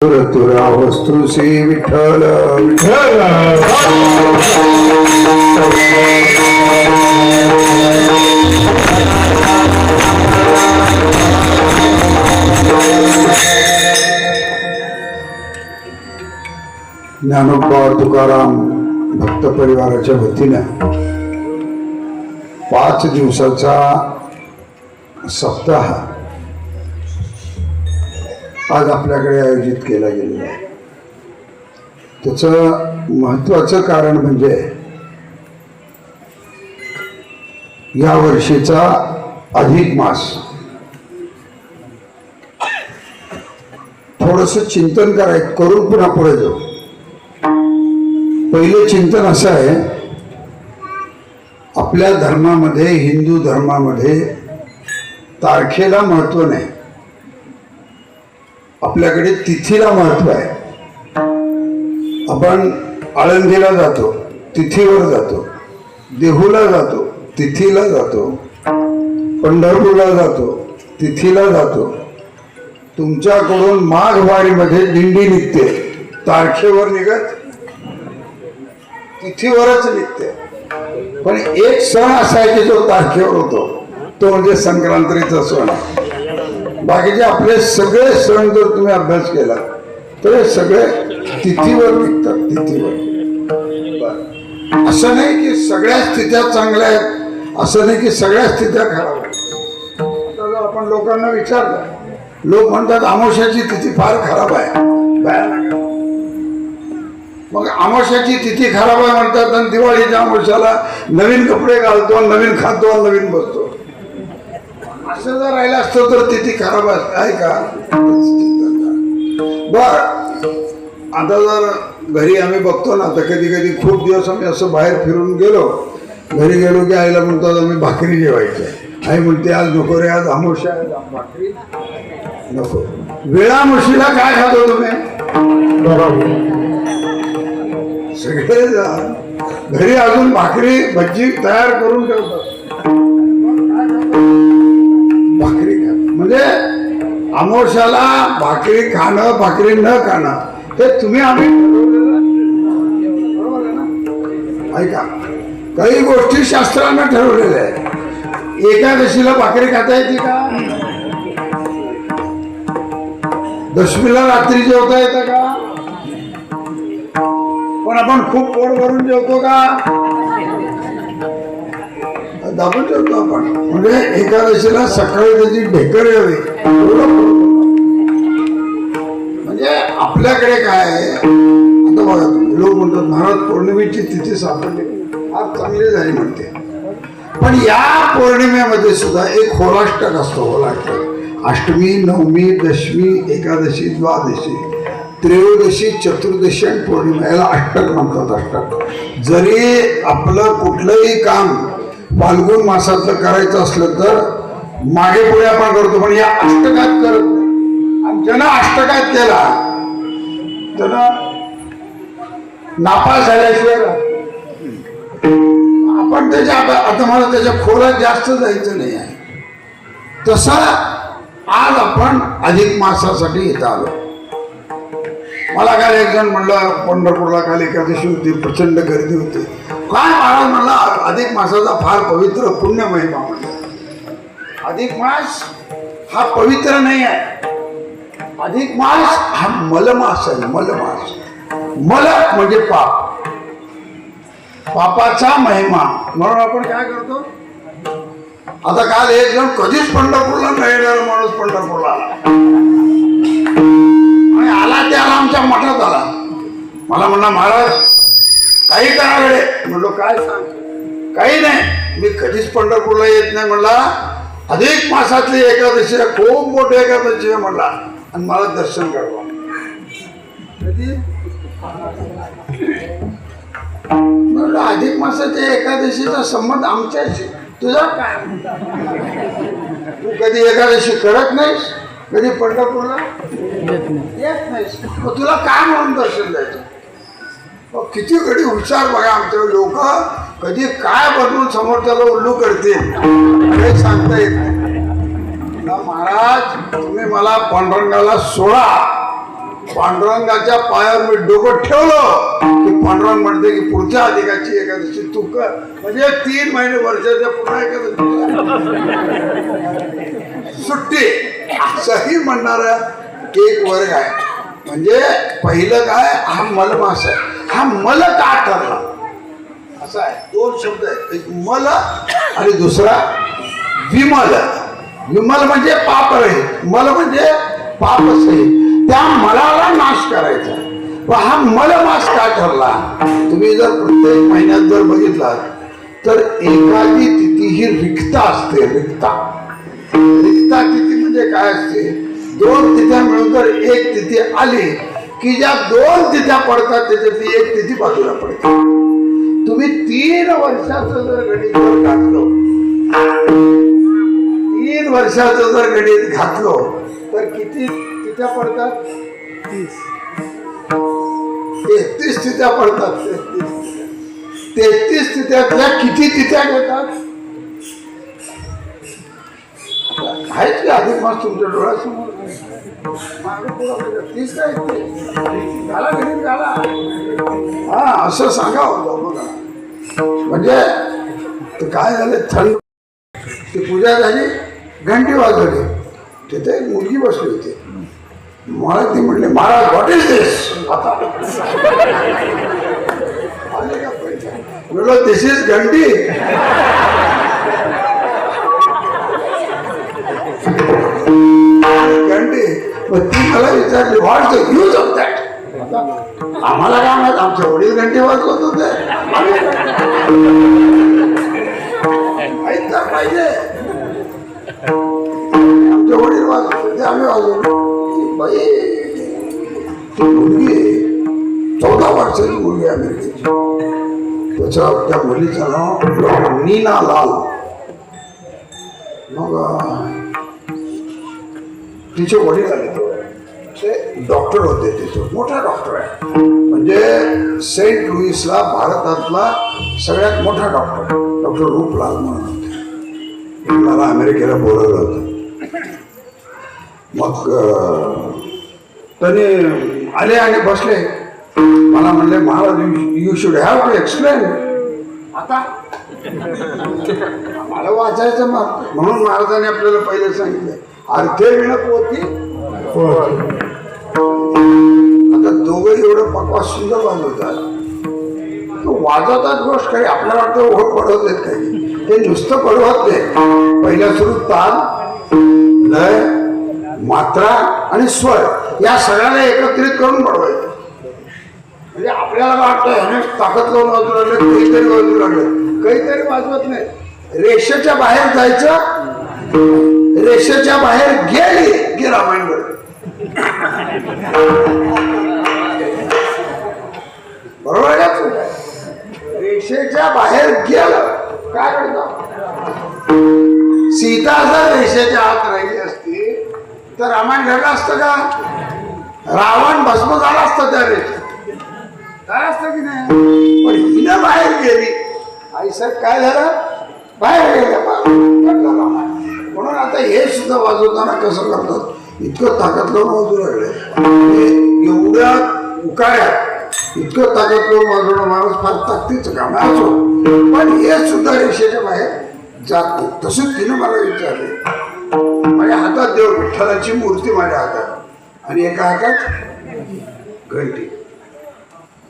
तुरा वस्तुसे विठ्ठल विठ्ठल ज्ञानोबा तुकाराम भक्त परिवाराच्या वतीने 5 दिवसाचा सप्ताह आज आपल्याकडे आयोजित केला गेलेला आहे. त्याचं महत्त्वाचं कारण म्हणजे या वर्षीचा अधिक मास. थोडंसं चिंतन करून पुन्हा पुढे जाऊ. पहिले चिंतन असं आहे, आपल्या धर्मामध्ये, हिंदू धर्मामध्ये तारखेला महत्त्व नाही, आपल्याकडे तिथीला महत्त्व आहे. आपण आळंदीला जातो, तिथीवर जातो, देहूला जातो, तिथीला जातो, पंढरपूरला जातो, तिथीला जातो. तुमच्याकडून माघवारीमध्ये दिंडी निघते, तारखेवर निघत तिथीवरच निघते. पण एक सण असा आहे की जो तारखेवर होतो, तो म्हणजे संक्रांतीचा सण आहे. बाकीचे आपले सगळे सण जर तुम्ही अभ्यास केला तर हे सगळे तिथीवर निघतात, तिथीवर. असं नाही की सगळ्या स्थित्या चांगल्या आहेत, असं नाही की सगळ्या स्थित्या खराब आहेत. जर आपण लोकांना विचारलं, लोक म्हणतात अमावस्याची तिथी फार खराब आहे, भयानक आहे. मग अमावस्याची तिथी खराब आहे म्हणतात आणि दिवाळीच्या अमावस्याला नवीन कपडे घालतो, नवीन खातो, नवीन बसतो. असं जर राहिलं असतं तर तिथी खराब आहे का? बर, आता जर घरी आम्ही बघतो ना, तर कधी कधी खूप दिवस आम्ही असं बाहेर फिरून गेलो, घरी गेलो की आईला म्हणतात आम्ही भाकरी जेवायची. आई म्हणते आज नको रे, आज अमावस्या आहे, भाकरी नको. वेळामुशीला काय खातो तुम्ही? सगळे घरी अजून भाकरी भजी तयार करून ठेवतात. भाकरी खा म्हणजे अमावस्याला भाकरी खाणं, भाकरी न खाणं हे तुम्ही आम्ही बरोबर आहे ना? ऐका, काही गोष्टी शास्त्रानं ठरवलेल्या आहेत. एकादशीला भाकरी खाता येते का? दशमीला रात्री जेवता येतं का? पण आपण खूप पोट भरून जेवतो का? दाबून जेवतो आपण. म्हणजे एकादशीला सकाळी त्याची ढेकर यावी. म्हणजे आपल्याकडे काय आहे, आता बघा तुम्ही, लोक म्हणतात महाराज पौर्णिमेची तिथी सापडली, आज चांगली झाली म्हणते. पण या पौर्णिमेमध्ये सुद्धा एक होलाष्टक असतो. होलाष्टक अष्टमी, नवमी, दशमी, एकादशी, द्वादशी, त्रयोदशी, चतुर्दशी आणि पौर्णिमा, याला अष्टक म्हणतात. अष्टक. जरी आपलं कुठलंही काम फाल्गुन मासातलं करायचं असलं तर मागे पुढे आपण करतो, पण या अष्टकात करत नाही. आणि ज्यानं अष्टकात केला त्यानं नापास झाल्याशिवाय आपण त्याच्या, आता मला त्याच्या खोलात जास्त जायचं नाही आहे. तसा आज आपण अधिक मासासाठी इथं आलो. मला काल एक जण म्हणलं, पंढरपूरला काल एकादशी होती, प्रचंड गर्दी होती. काय महाराज म्हणला, अधिक मासाचा फार पवित्र पुण्य महिमा. म्हणला अधिक मास हा पवित्र नाही आहे. अधिक मास हा मलमास आहे. मलमास, मल म्हणजे पाप, पापाचा महिमा. म्हणून आपण काय करतो, आता काल एक जण कधीच पंढरपूरला नाही येणार माणूस पंढरपूरला आला, त्याला आमच्या मठात आला. मला म्हणला महाराज काही कराकडे. म्हणलो काय सांग? काही नाही, मी कधीच पंढरपूरला येत नाही. म्हणला अधिक मासातली एकादशी आहे, खूप मोठी एकादशी आहे म्हणला, आणि मला दर्शन करावं. म्हणलं अधिक मासाच्या एकादशीचा संबंध आमच्याशी, तुझा काय? तू कधी एकादशी करत नाहीस, कधी पंढरपूरला येत नाहीस, मग तुला काय म्हणून दर्शन द्यायचं? किती कधी हुशार बघा आमच्या लोक, कधी काय बनवून समोरच्याला उल्लू करतील हे सांगता येत नाही. महाराज तुम्ही मला पांडुरंगाला सोडा, पांडुरंगाच्या पायावर मी डोकं ठेवलं की पांडुरंग म्हणते की पुढच्या अधिकाची एकादशी तू कर. म्हणजे 3 महिने वर्षाच्या पुन्हा एकादशी सुट्टी असंही म्हणणारा एक वर्ग आहे. म्हणजे पहिलं काय, हा मलमास आहे. हा मल का ठरला असा आहे. 2 शब्द आहेत, एक मल आणि दुसरा विमल. विमल म्हणजे पाप रहित, मल म्हणजे पाप सहित. त्या मलाला नाश करायचा. व हा मलमास का ठरला, तुम्ही जर प्रत्येक महिन्यात जर बघितलात तर एखादी तिथी ही रिक्त असते. रिक्ता तिथी म्हणजे काय असते, 2 तिथ्या मिळून जर एक तिथी आली की ज्या 2 तिथ्या पडतात त्याच्यातली एक तिथी बाजूला पडते. तुम्ही 3 वर्षाचं जर गणित घातलं, 3 वर्षाचं जर गणित घातलं तर किती तिथ्या पडतात? 33 तिथ्या पडतात. 33 तिथ्यातल्या किती तिथ्या घेतात? आहेच की अधिक मास तुमच्या डोळ्यासमोर. 30 काय घाला गणित घाला. हा असं सांगा होतं बघा. म्हणजे काय झालं, थंड ती पूजा झाली, घंटी वाजवली, तिथे एक मुलगी बसली होती. मला ती म्हणली, महाराज व्हॉट इज दिस? आता बोलो दिस इज घंटी. घंटी. मग ती मला विचारली, what the use of that? आम्हाला काय माहित, आमच्या वडील घंटी वाजवत होते. ऐकता पाहिजे, आमचे वडील वाजवत होते, आम्ही वाजवतो. बाई ती मुलगी 14 वर्षाची मुलगी अमेरिकेची. त्या मुलीचं नाव नीना लाल. मग तिचे वडील आले, ते डॉक्टर होते. तिथे मोठा डॉक्टर आहे. म्हणजे सेंट लुईसला भारतातला सगळ्यात मोठा डॉक्टर डॉक्टर रूपलाल म्हणून होते. मला अमेरिकेला बोलवलं होतं. मग त्याने आले आणि बसले. मला म्हणले, Maharaj you should have to explain. आता मला वाचायचं मग, म्हणून महाराजांनी आपल्याला पहिले सांगितलं अर्थे विण पोथी. आता दोघं एवढं पक्वा सुंदर वाजवतात. वाजवतात गोष्ट काही आपल्याला वाटतं ओळख पडवत आहेत काही. ते नुसतं पडवत नाही. पहिल्या सुरू ताल, लय, मात्रा आणि स्वर या सगळ्याला एकत्रित करून पडवायचं. म्हणजे आपल्याला वाटतं ह्याने ताकद लावून वाजवू लागले, काहीतरी वाजवू लागले, काहीतरी वाजवत नाही. रेषेच्या बाहेर जायचं, रेषेच्या बाहेर गेली की रामायण बरोबर. बरोबर आहे का? रेषेच्या बाहेर गेलं काय करतो? सीता जर रेषेच्या आत राहिली असती तर रामायण घडलं असतं का? रावण भस्म झाला असतं त्या रेषेत, काय असतं की नाही? पण हिनं बाहेर गेली. आई साहेब काय झालं? बाहेर गेलं म्हणून आता हे सुद्धा वाजवताना कसं करतात, इतकं ताकद लावून वाजवू लागले. एवढ्या उकाड्यात इतकं ताकद लावून वाजवणं माणूस फार ताकदीचं काम आहे. असो, पण हे सुद्धा रेषेच्या बाहेर जात नाही. तसंच तिनं मला विचारले. माझ्या हातात देव विठ्ठलाची मूर्ती माझ्या हातात आणि एका हातात घंटी.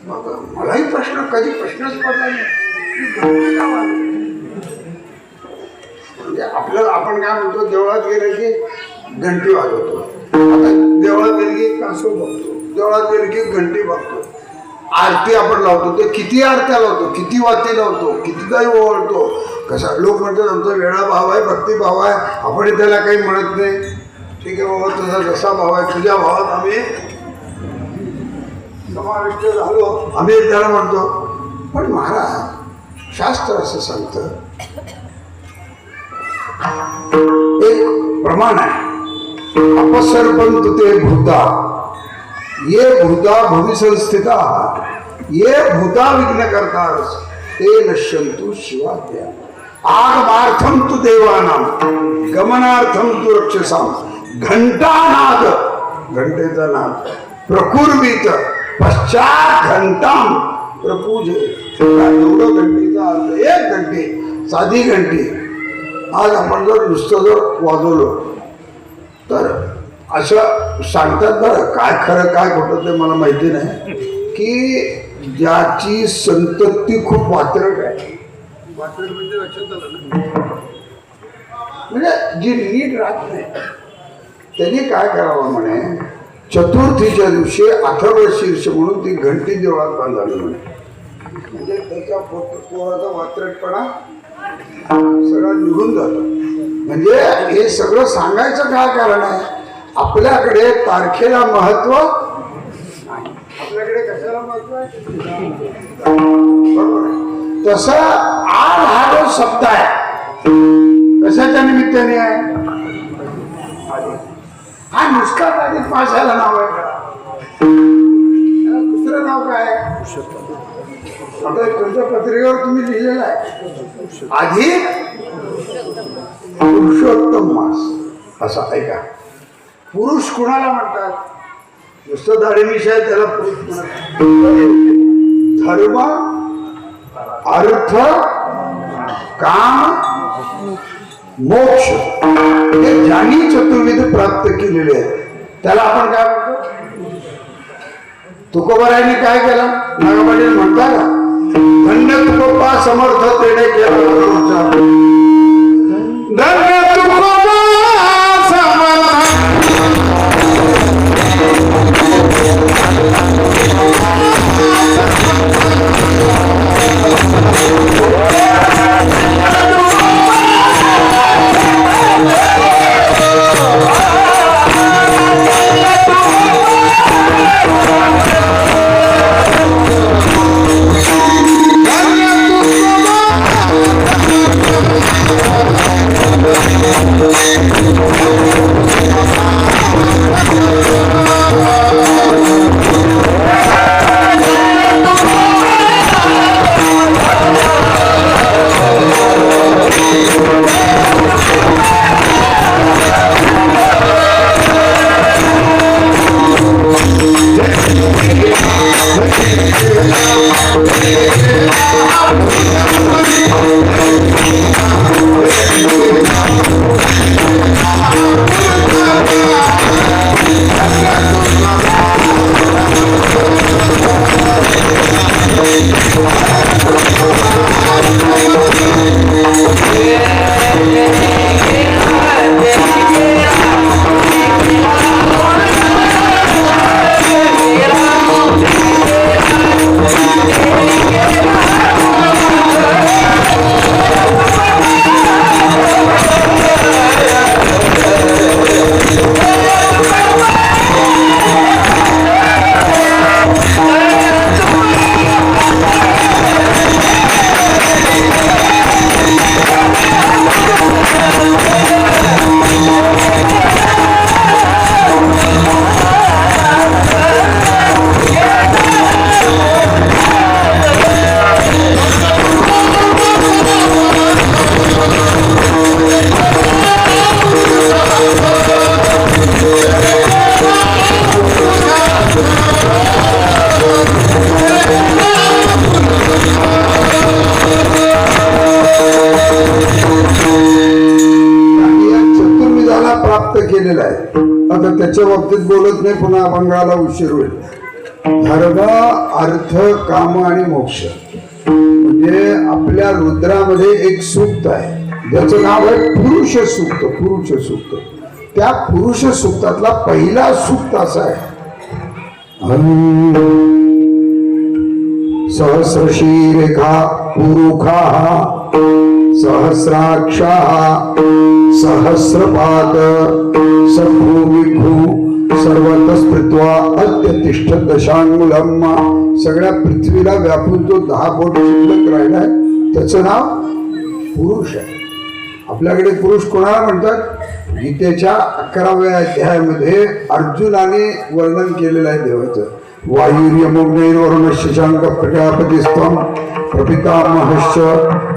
मग मलाही प्रश्न कधी प्रश्नच पडला नाही. म्हणजे आपल्याला आपण काय म्हणतो, देवळात गेले की घंटी वाजवतो. आता देवळात गेले की कासव बघतो, देवळात गेले की घंटी बघतो. आरती आपण लावतो, ते किती आरत्या लावतो, किती वाती लावतो, कितीदाही ओळखतो. कसा लोक म्हणतात आमचा वेळा भाव आहे, भक्तिभाव आहे, आपण त्याला काही म्हणत नाही. ठीक आहे बाबा, तुझा जसा भाव आहे, तुझ्या भावात आम्ही समाविष्ट झालो, आम्ही त्याला म्हणतो. पण महाराज शास्त्र असं सांगतं, एक प्रमाण आहे, अपसर्पंत ते भूता ये भूता भविसंस्थिता ये भूता विघ्न करतारस ते नश्यंतु शिवाद्या आगमार्थम तु देवानाम गमनार्थम तु रक्षसाम. घंटानाद, घंटेचा नाद प्रकुर्वीत पश्चात घंटाम प्रपूजे. एवढं घंटीचा अर्थ 1 घंटी, साधी घंटी आज आपण जर नुसतं जर वाजवलं तर असं सांगतात बरं, काय खरं काय खोटं ते मला माहिती नाही, की ज्याची संतती खूप वात्रट आहे, वात्रट म्हणजे लक्षात आलं ना, म्हणजे जी नीट राहत नाही, त्यांनी काय करावं म्हणे, चतुर्थीच्या दिवशी अथर्व शीर्ष म्हणून ती घंटी देवळात बांधावी म्हणे. म्हणजे त्याच्या पोराचा वात्रटपणा सगळा निघून जातो. म्हणजे हे सगळं सांगायचं काय कारण आहे, आपल्याकडे तारखेला महत्व नाही, आपल्याकडे कशाला महत्व आहे, बरोबर आहे. तसं आज हा जो शब्द आहे कशाच्या निमित्ताने आहे, हा नुसता अधिक मासाला नाव आहे का, दुसरं नाव काय आहे, आता तुमच्या पत्रिकेवर तुम्ही लिहिलेलं आहे अधिक पुरुषोत्तम मास असा ऐका. पुरुष कुणाला म्हणतात, नुसतं दाढीमिशा आहे त्याला पुरुष म्हणतात. धर्म अर्थ काम मोक्ष हे ज्यांनी चतुर्विध प्राप्त केलेले आहेत त्याला आपण काय म्हणतो. तुकोबारायांनी काय केलं, नागपाटील म्हणता का, धन्य तुकोबा समर्थ तेने केला, धन्य तुकोबा केलेला आहे. आता त्याच्या बाबतीत बोलत नाही, पुन्हा अभंगाला उशीर होईल. धर्म अर्थ काम आणि मोक्ष म्हणजे आपल्या रुद्रामध्ये एक सूक्त आहे ज्याचं नाव आहे पुरुष सूक्त. पुरुष सूक्त, त्या पुरुष सूक्तातला पहिला सूक्त असा आहे, सहस्रशीरेखा पुरुखा सहस्राक्षा सहस्रपाद संभूमिभू सर्वतस्पृत्वा अत्यतिष्ठ दशांगुलम. सगळ्या पृथ्वीला व्यापून जो 10 बोट शिल्लक राहिलाय त्याचं नाव पुरुष आहे. आपल्याकडे पुरुष कोणाला म्हणतात, गीतेच्या 11व्या अध्यायामध्ये अर्जुनाने वर्णन केलेलं आहे देवाचं. वायुर्यमुग्नैर्वरुण शशांक प्रजापतिस्त्वं प्रपितामहश्च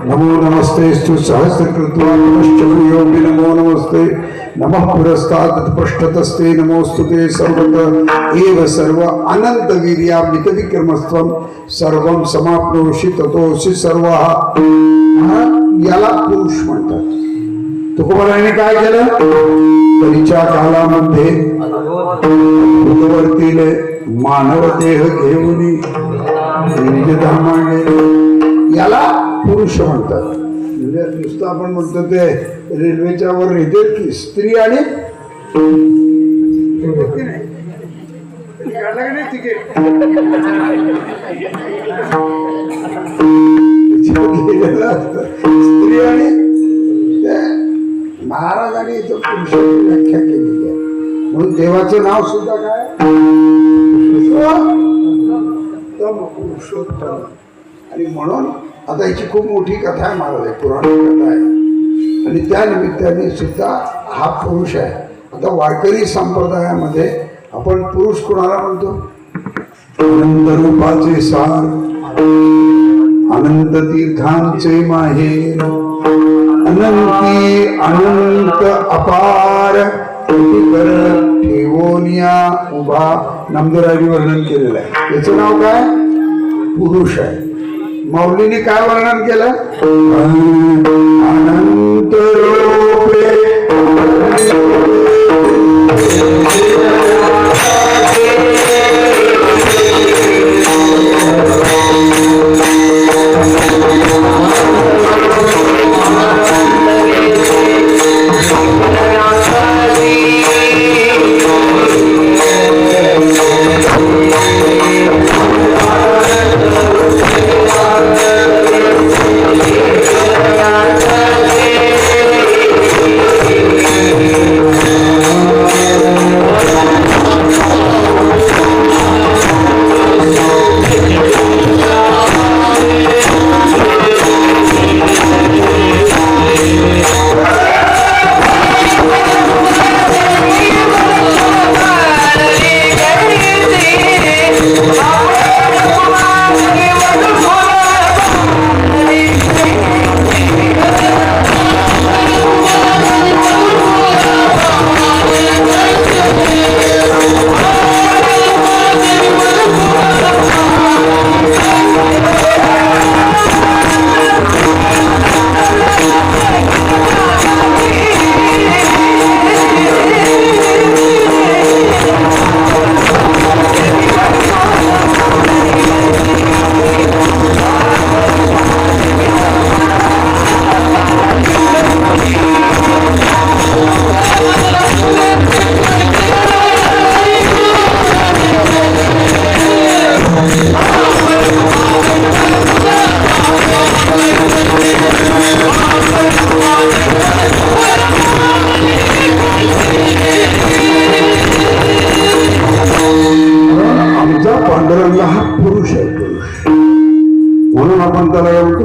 नमो नमस्तेस्तु सहस्रकृत्वा पुनश्च भूयोऽपि नमो नमस्ते नमः पुरस्तात् पृष्ठतस्ते नमोस्तुते सर्वत एव सर्व अनंत वीर्या मितविक्रमस्त्वं सर्वं समाप्नोषि ततोषि सर्वः. याला पुरुष म्हणतात. तुकोबाराने काय केलं? परीच्या कालामध्ये बुधवर्तीले मानव देह घेऊन निजधामा गेले. याला पुरुष म्हणतात. म्हणजे नुसतं आपण म्हणतो ते रेल्वेच्या वर येते की स्त्री आणि तिकीट स्त्री आणि महाराजांनी इथं पुरुषाची व्याख्या केलेली आहे. म्हणून देवाचं नाव सुद्धा काय? पुरुषोत्तम. आणि म्हणून आता याची खूप मोठी कथा आहे महाराज, पुराणिक कथा आहे. आणि त्या निमित्ताने सुद्धा हा पुरुष आहे. आता वारकरी संप्रदायामध्ये आपण पुरुष कोणाला म्हणतो? अनंत रूपाचे सार, अनंत तीर्थांचे माहेर, अनंती अनंत अपार ठेवोनिया उभा. नामदेवरायांनी वर्णन केलेलं आहे. याचं नाव काय? पुरुष आहे. माऊलीने काय वर्णन केलं? अनंत रूपे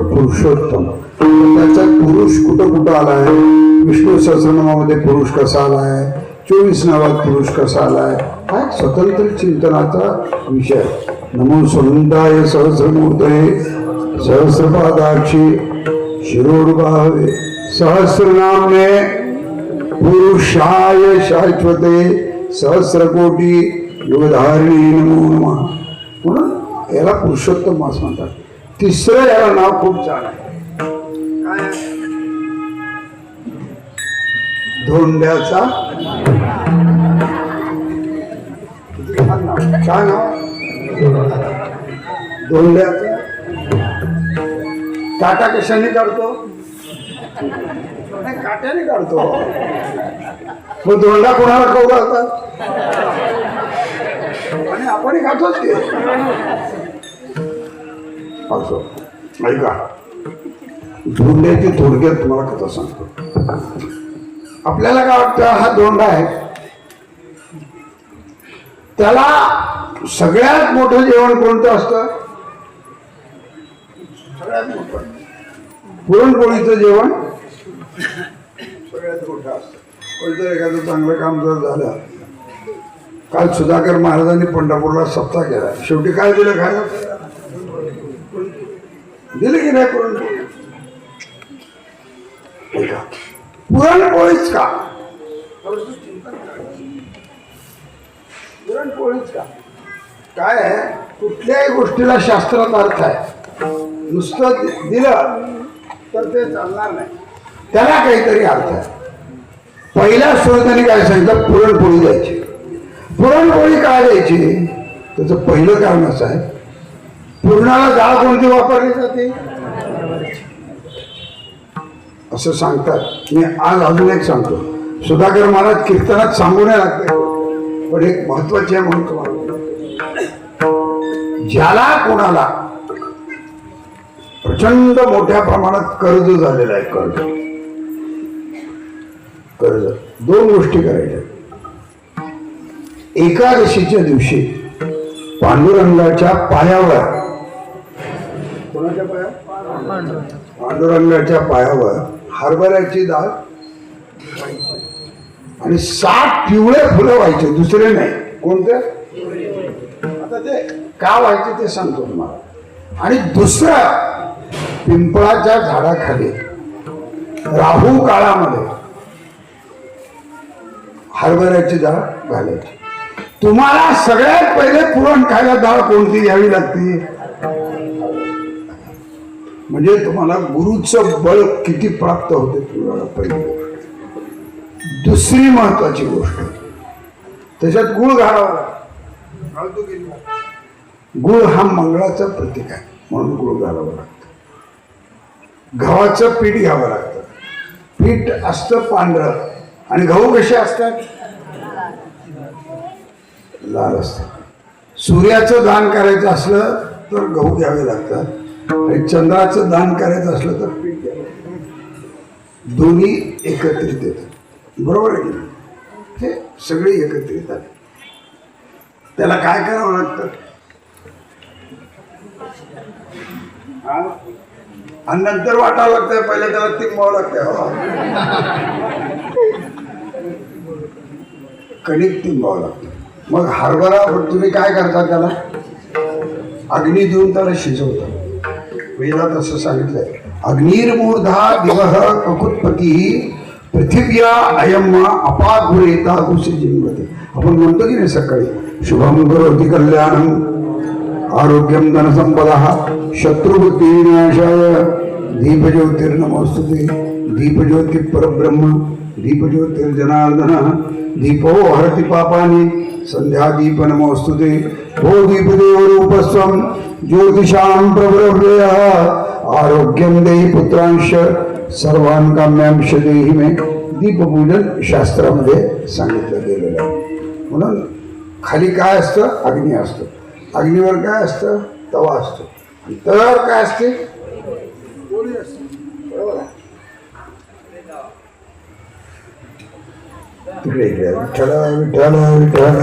पुरुषोत्तम. त्याचा पुरुष कुठं कुठं आलाय? विष्णू सहस्रनामामध्ये पुरुष कसा आलाय? 24 नावात पुरुष कसा आलाय? हा एक स्वतंत्र चिंतनाचा विषय. नमो सुनंदाय सहस्रमूर्तये सहस्रपादाक्षी शिरोर्भावे सहस्रनामने पुरुषाय शाश्वते सहस्रकोटी युगधारिणी नमो नमः. म्हणून याला पुरुषोत्तम असं म्हणतात. तिसरं याला नाव खूप छान आहे. काय? धोंड्याचा काय नाव? धोंड्याचा. काटा कशाने काढतो? काट्याने काढतो. मग धोंडा कोणाला खाऊ घालतात? आणि आपण खातोच की. असो ऐका, धोंड्याची थोडक्यात तुम्हाला कथा सांगतो. आपल्याला काय वाटतं? हा धोंडा आहे, त्याला सगळ्यात मोठं जेवण कोणतं असतं? सगळ्यात मोठं पुरणपोळीचं जेवण सगळ्यात मोठं असतं. कोणतं एखादं चांगलं काम जर झालं. काल सुधाकर महाराजांनी पंढरपूरला सप्ताह केला. शेवटी काय दिलं खायला? दिलं की नाही पुरणपोळी? पुरणपोळीच का? थोडंसं चिंतन करायचं. पुरणपोळीच का काय आहे, कुठल्याही गोष्टीला शास्त्रात अर्थ आहे. नुसतं दिलं तर ते चालणार नाही, त्याला काहीतरी अर्थ आहे. पहिल्या स्रोताने काय सांगितलं, पुरणपोळी द्यायची. पुरणपोळी काय द्यायची, त्याचं पहिलं कारण असं आहे, पुरणाला डाळ कोणती वापरली जाते असं सांगतात. मी आज अजून एक सांगतो, सुधाकर महाराज कीर्तनात सांगू नाही लागते, पण एक महत्वाची आहे म्हणून तुम्हाला. ज्याला कोणाला प्रचंड मोठ्या प्रमाणात कर्ज झालेला आहे, कर्ज दोन गोष्टी करायच्या. एकादशीच्या दिवशी पांडुरंगाच्या पायावर, कोणाच्या पायावर, पांडुरंगाच्या पायावर हरभऱ्याची डाळ आणि 7 पिवळे फुलं व्हायचे, दुसरे नाही. कोणते, आता ते का व्हायचे ते सांगतो तुम्हाला. आणि दुसरं, पिंपळाच्या झाडाखाली राहू काळामध्ये हरभऱ्याची डाळ घालायची. तुम्हाला सगळ्यात पहिले पुरण खायला डाळ कोणती घ्यावी लागते, म्हणजे तुम्हाला गुरुचं बळ किती प्राप्त होते तुम्हाला पहिली गोष्ट. दुसरी महत्वाची गोष्ट, त्याच्यात गुळ घालावा लागतो. गुळ हा मंगळाचं प्रतीक आहे म्हणून गुळ घालावं लागतं. गव्हाचं पीठ घ्यावं लागतं. पीठ असतं पांढरं आणि गहू कसे असतात, लाल असतात. सूर्याचं दान करायचं असलं तर गहू घ्यावे लागतात आणि चंद्राचं दान करायचं असलं तर पीठ घ्यावं लागतं. दोन्ही एकत्रित येतात, बरोबर आहे की. हे सगळे एकत्रित आले. त्याला काय करावं लागतं, आणि नंतर वाटावं लागतंय, पहिले त्याला तिंबावं लागतंय. हो, कणिक तिंबावं लागतं. मग हरभरा तुम्ही काय करता, त्याला अग्नी देऊन त्याला शिजवता. वेदात असं सांगितलंय, अग्निर्मूर्धा दिवह ककुत्पती पृथिव्या अयम अपाघुरेता कुसजिन्वते. आपण म्हणतो की नाही सकाळी, शुभम करोति कल्याणम आरोग्यम धनसंपदा शत्रुबुद्धी विनाशाय दीपज्योतिर्नमोस्तुते. दीपज्योति परब्रह्म दीपज्योतिर्जनार्दन दीपो हरति पापानि संध्या दीप नमोस्तुते. भो दीपदेव रूपस्वं ज्योतिषां प्रभ्रव्यय आरोग्यम देहि पुत्रांश सर्वान् काम्यांश देहि मे. दीपपूजन शास्त्रामध्ये सांगितलं गेलेलं आहे. म्हणून खाली काय असतं, अग्नी असतो. अग्नीवर काय असतं, तवा असतो. तव्यावर काय असते, पोळी असते. बरोबर आहे. तिकडे इकडे विठ्ठल विठ्ठल विठ्ठल.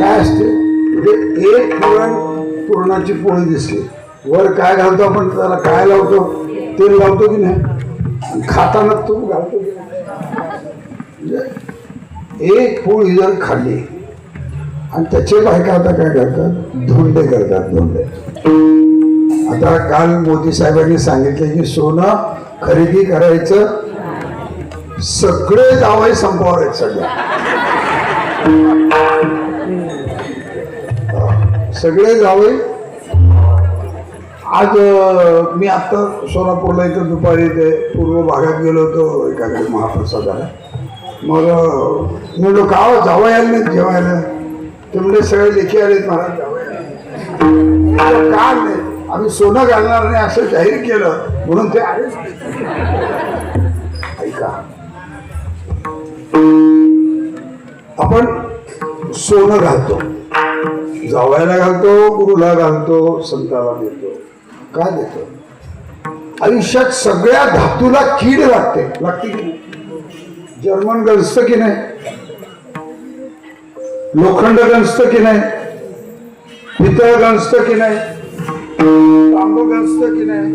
काय असते, म्हणजे एक पुरणाची पोळी दिसली, वर काय घालतो आपण, त्याला काय लावतो, तेल लावतो की नाही, खाताना तूप घालतो की नाही. म्हणजे एक पोळी जर खाल्ली आणि त्याचे बायका आता काय करतात, धोंडे करतात, धोंडे. आता काल मोदी साहेबांनी सांगितलं की सोनं खरेदी करायचं, सगळे जावई संपावर आहेत सगळे, सगळे जावई. आज मी आता सोलापूरला इथं दुपारी ते पूर्व भागात गेलो होतो एकाकडे महाप्रसादाला. मग म्हणलो का जावं यायला नाही जेवायला, ते म्हणजे सगळे लेखी आलेत महाराज जावं का नाही, आम्ही सोनं घालणार नाही असं जाहीर केलं म्हणून ते आलेच. ऐका, आपण सोनं घालतो, जावयाला घालतो, गुरुला घालतो, संताला देतो. का देतो, आयुष्यात सगळ्या धातूला कीड लागते, लागते की नाही. जर्मन गंजतं की नाही, लोखंड गंजतं की नाही, पितळ गंजतं की नाही, तांबू गंजतं की नाही.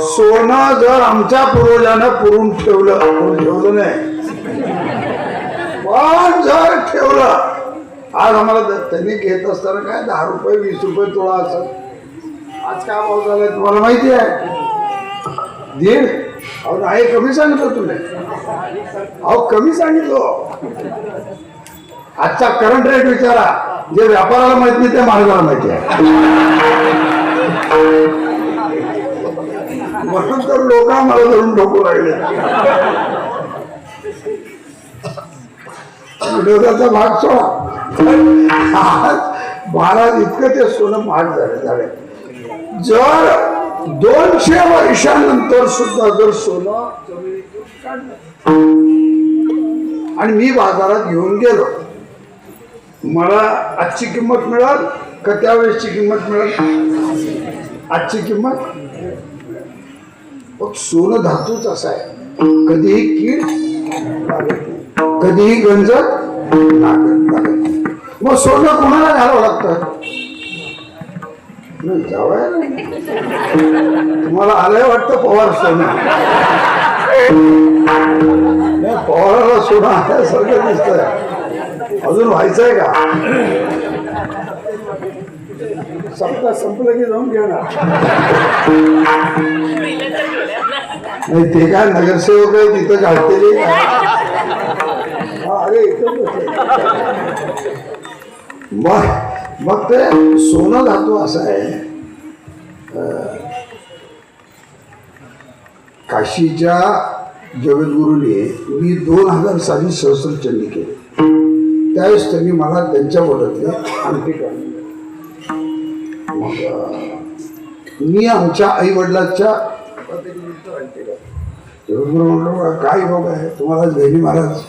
सोनं जर आमच्या पूर्वजानं पुरून ठेवलं नाही, पण जर ठेवलं, आज आम्हाला त्यांनी घेत असताना काय 10 रुपये 20 रुपये तोळा असं, आज काय भाव झालाय तुम्हाला माहिती आहे? 1.5. अहो आहे, कमी सांगितलं तुम्ही. अहो कमी सांगितलं. आजचा करंट रेट विचारा, जे व्यापाराला माहित नाही ते मालकाला माहिती आहे. म्हणून तर लोक मला धरून डोकू लागले. विरोधाचा भाग सोडा. आज महाराज इतकं ते सोनं महाग झाले. जर 200 वर्षानंतर सुद्धा जर सोनं जमिनीतून काढलं आणि मी बाजारात घेऊन गेलो, मला आजची किंमत मिळाल का त्यावेळेसची किंमत मिळाल? आजची किंमत. मग सोनं धातूच असा आहे, कधीही कीड लागत नाही, कधीही गंज लागत नाही. मग सोनं कोणाला घालावं लागतं? तुम्हाला आलंय वाटतं पवार सोनं. पवाराला सोनं आल्यासारखं दिसतंय. अजून व्हायचंय का? सप्ताह संपलं की जाऊन घेणार. नाही ते काय नगरसेवक आहे तिथं घालतेली. अरे मग ते सोनं धातू असं आहे. काशीच्या जगद्गुरूने मी 2000 साली सहस्त्रचंडी केली. त्यावेळेस त्यांनी मला त्यांच्या बोलतले अंगठी काढून. मग मी आमच्या आई वडिलांच्या जगद्गुरू म्हणलो, काय योग आहे तुम्हाला जैनी महाराज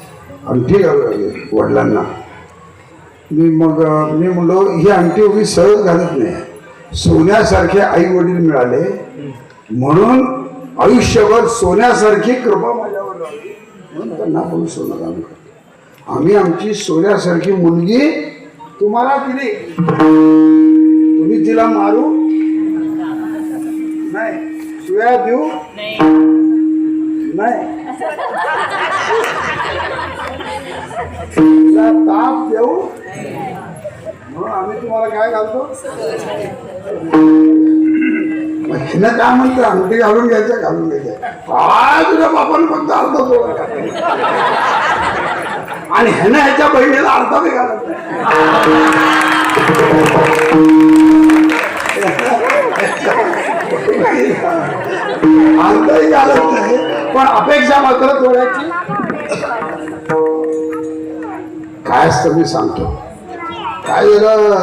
अंगठी घालू लागले वडिलांना. मी म्हणलो ही अंगठी उभी सहज घालत नाही. सोन्यासारखे आई वडील मिळाले म्हणून आयुष्यभर सोन्यासारखी कृपा माझ्यावर राहिली म्हणून त्यांना आपण सोनं दान करतो. आम्ही आमची सोन्यासारखी मुलगी तुम्हाला दिली. तुम्ही तिला मारू नाही, शिव्या देऊ नाही, तिला ताप देऊ म्हणून आम्ही तुम्हाला काय घालतो. हिनं काय म्हणतं अंगठी घालून घ्यायचं, घालून घ्यायचं. आज तुझ्या बापानं फक्त अर्धा सोडा आणि ह्यानं ह्याच्या बहिणीला अर्धा बी घालत अर्धही घालत नाही, पण अपेक्षा मात्र थोड्याची. काय असतं मी सांगतो. काय झालं,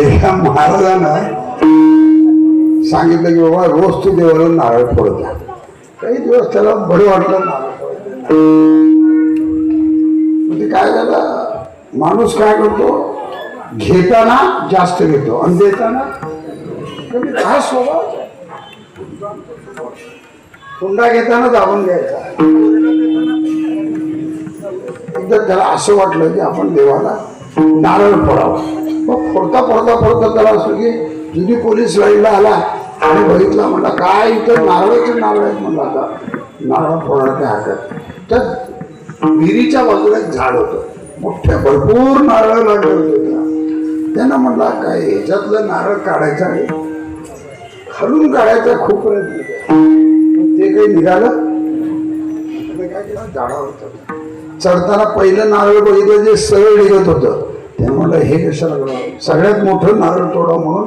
एका महाराजानं सांगितलं की बाबा रोज तू देवाला नारळ फोडता. काही दिवस त्याला बरं वाटलं नारळ फोडता. म्हणजे काय झालं, माणूस काय करतो, घेताना जास्त घेतो आणि देताना कधी. काय स्वभाव, हुंडा घेताना दाबून घ्यायचा. एकदा त्याला असं वाटलं की आपण देवाला नारळ फोडावं. मग फोडता फोडता फोडता त्याला असं की जुनी पोलीस लाईनला आला आणि बघितला, म्हणला काय इथं नारळाचे नारळ आहेत. म्हणला आता नारळ फोडणार काय हरकत. तर विहिरीच्या बाजूला एक झाड होतं, मोठ्या भरपूर नारळ लागले होते. त्यांना म्हणला काय ह्याच्यातलं नारळ काढायचं आहे, खालून काढायचा खूप प्रयत्न केला. ते काही निघालं. काय केलं, झाडावर चढताना पहिलं नारळ बघितलं जे सरळ निघत होतं. त्याने म्हणलं हे कशाला, सगळ्यात मोठं नारळ तोडा म्हणून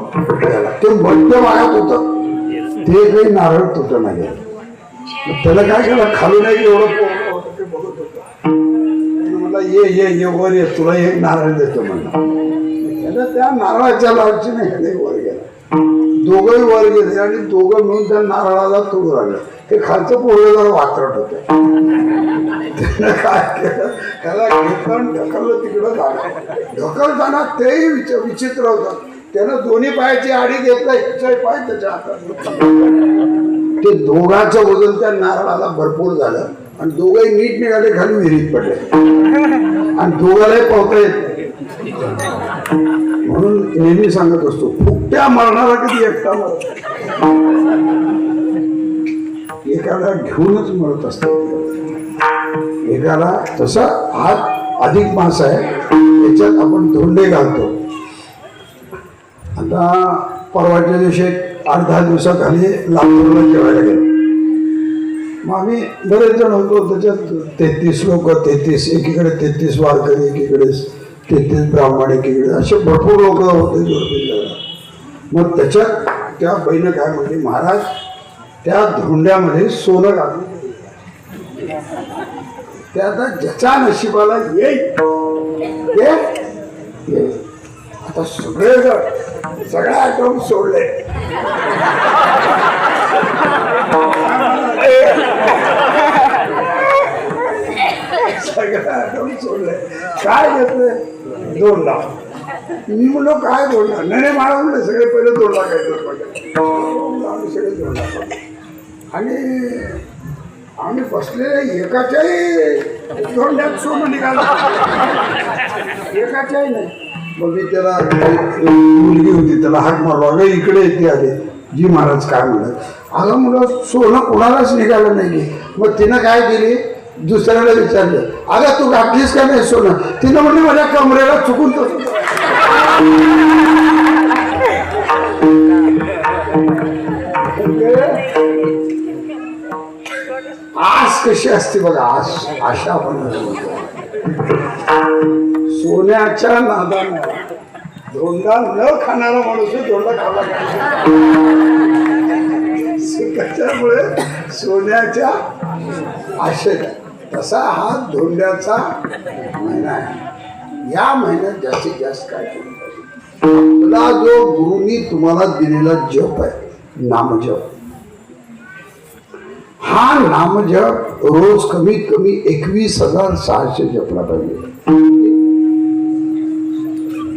ते मध्य भागात होतं, ते काही नारळ तुटत नाही. त्याला काय केलं, खालून एक एवढं पोरं होतं ते बघत होतं. म्हणला ये ये ये वर ये, तुला एक नारळ देतो म्हणला. त्या नारळाच्या लालचीने ह्याने वर गेला. दोघंही वर गेले आणि दोघं मिळून त्या नारळाला तोडू लागलं. ते खालचं पोरं जरा वात्रट होतं. त्यानं काय केलं, त्याला घेतलं ढकललं तिकडं झालं. ढकलताना तेही विचित्र होतं. त्यानं दोन्ही पायाची आडी घेतला, एकचाही पाय त्याच्या हातात. ते दोघांचं वजन त्या नारळाला भरपूर झालं आणि दोघंही नीट निघाले, खाली विहिरीत पडले आणि दोघांनाही पोहता येत नाही. म्हणून नेहमी सांगत असतो, फुकट्या मरणारा कधी एकटा मरत, एकाला घेऊनच मरत असतो. एकाला तसं हा अधिक मास आहे, याच्यात आपण धोंडे घालतो. आता परवाच्या दिवशी 8-10 दिवसाखाली लातूरला जेवायला गेलो. मग आम्ही बरेच जण होतो. त्याच्यात 33 लोक, 33 एकीकडे 33 वारकरी, एकीकडे 33 ब्राह्मण, एकीकडे असे भरपूर लोक होते जोडपीला. मग त्याच्यात त्या बाईनं काय म्हणली, महाराज त्या धोंड्यामध्ये सोनं घालून ते आता ज्याच्या नशिबाला येईल ते येईल. आता सगळे आयटम सोडले. सगळे आयटम सोडले. काय घेतले? 2 लाख. मी म्हणलो काय 2 लाख? नाही मला म्हणलं सगळे पहिले 2 लाख आम्ही सगळे 2 लाख. आणि आम्ही बसलेले एकाच्याही धोंड्यात सोनं निघालं, एकाच्याही नाही. मग मी त्याला मुलगी होती, त्याला हाक मारला, अगं इकडे येते आले. जी महाराज काय म्हणत आलं मुलं सोनं कोणालाच निघालं नाही. मग तिनं काय केली, दुसऱ्याला विचारलं, अगं तू घातलीस का नाही सोनं? तिनं म्हणली माझ्या कमरेला चुकून तसं. आस कशी असते बघा, आशा आपण सोन्याच्या नादाने धोंडा न खाणारा माणूस धोंडा खाला. त्याच्यामुळे सोन्याच्या आशेत तसा हा धोंड्याचा महिना आहे. या महिन्यात जास्तीत जास्त काय केलं पाहिजे? आपला जो गुरुनी तुम्हाला दिलेला जप आहे, नामजप, हा नामजप रोज कमीत कमी 21,600 जपला पाहिजे.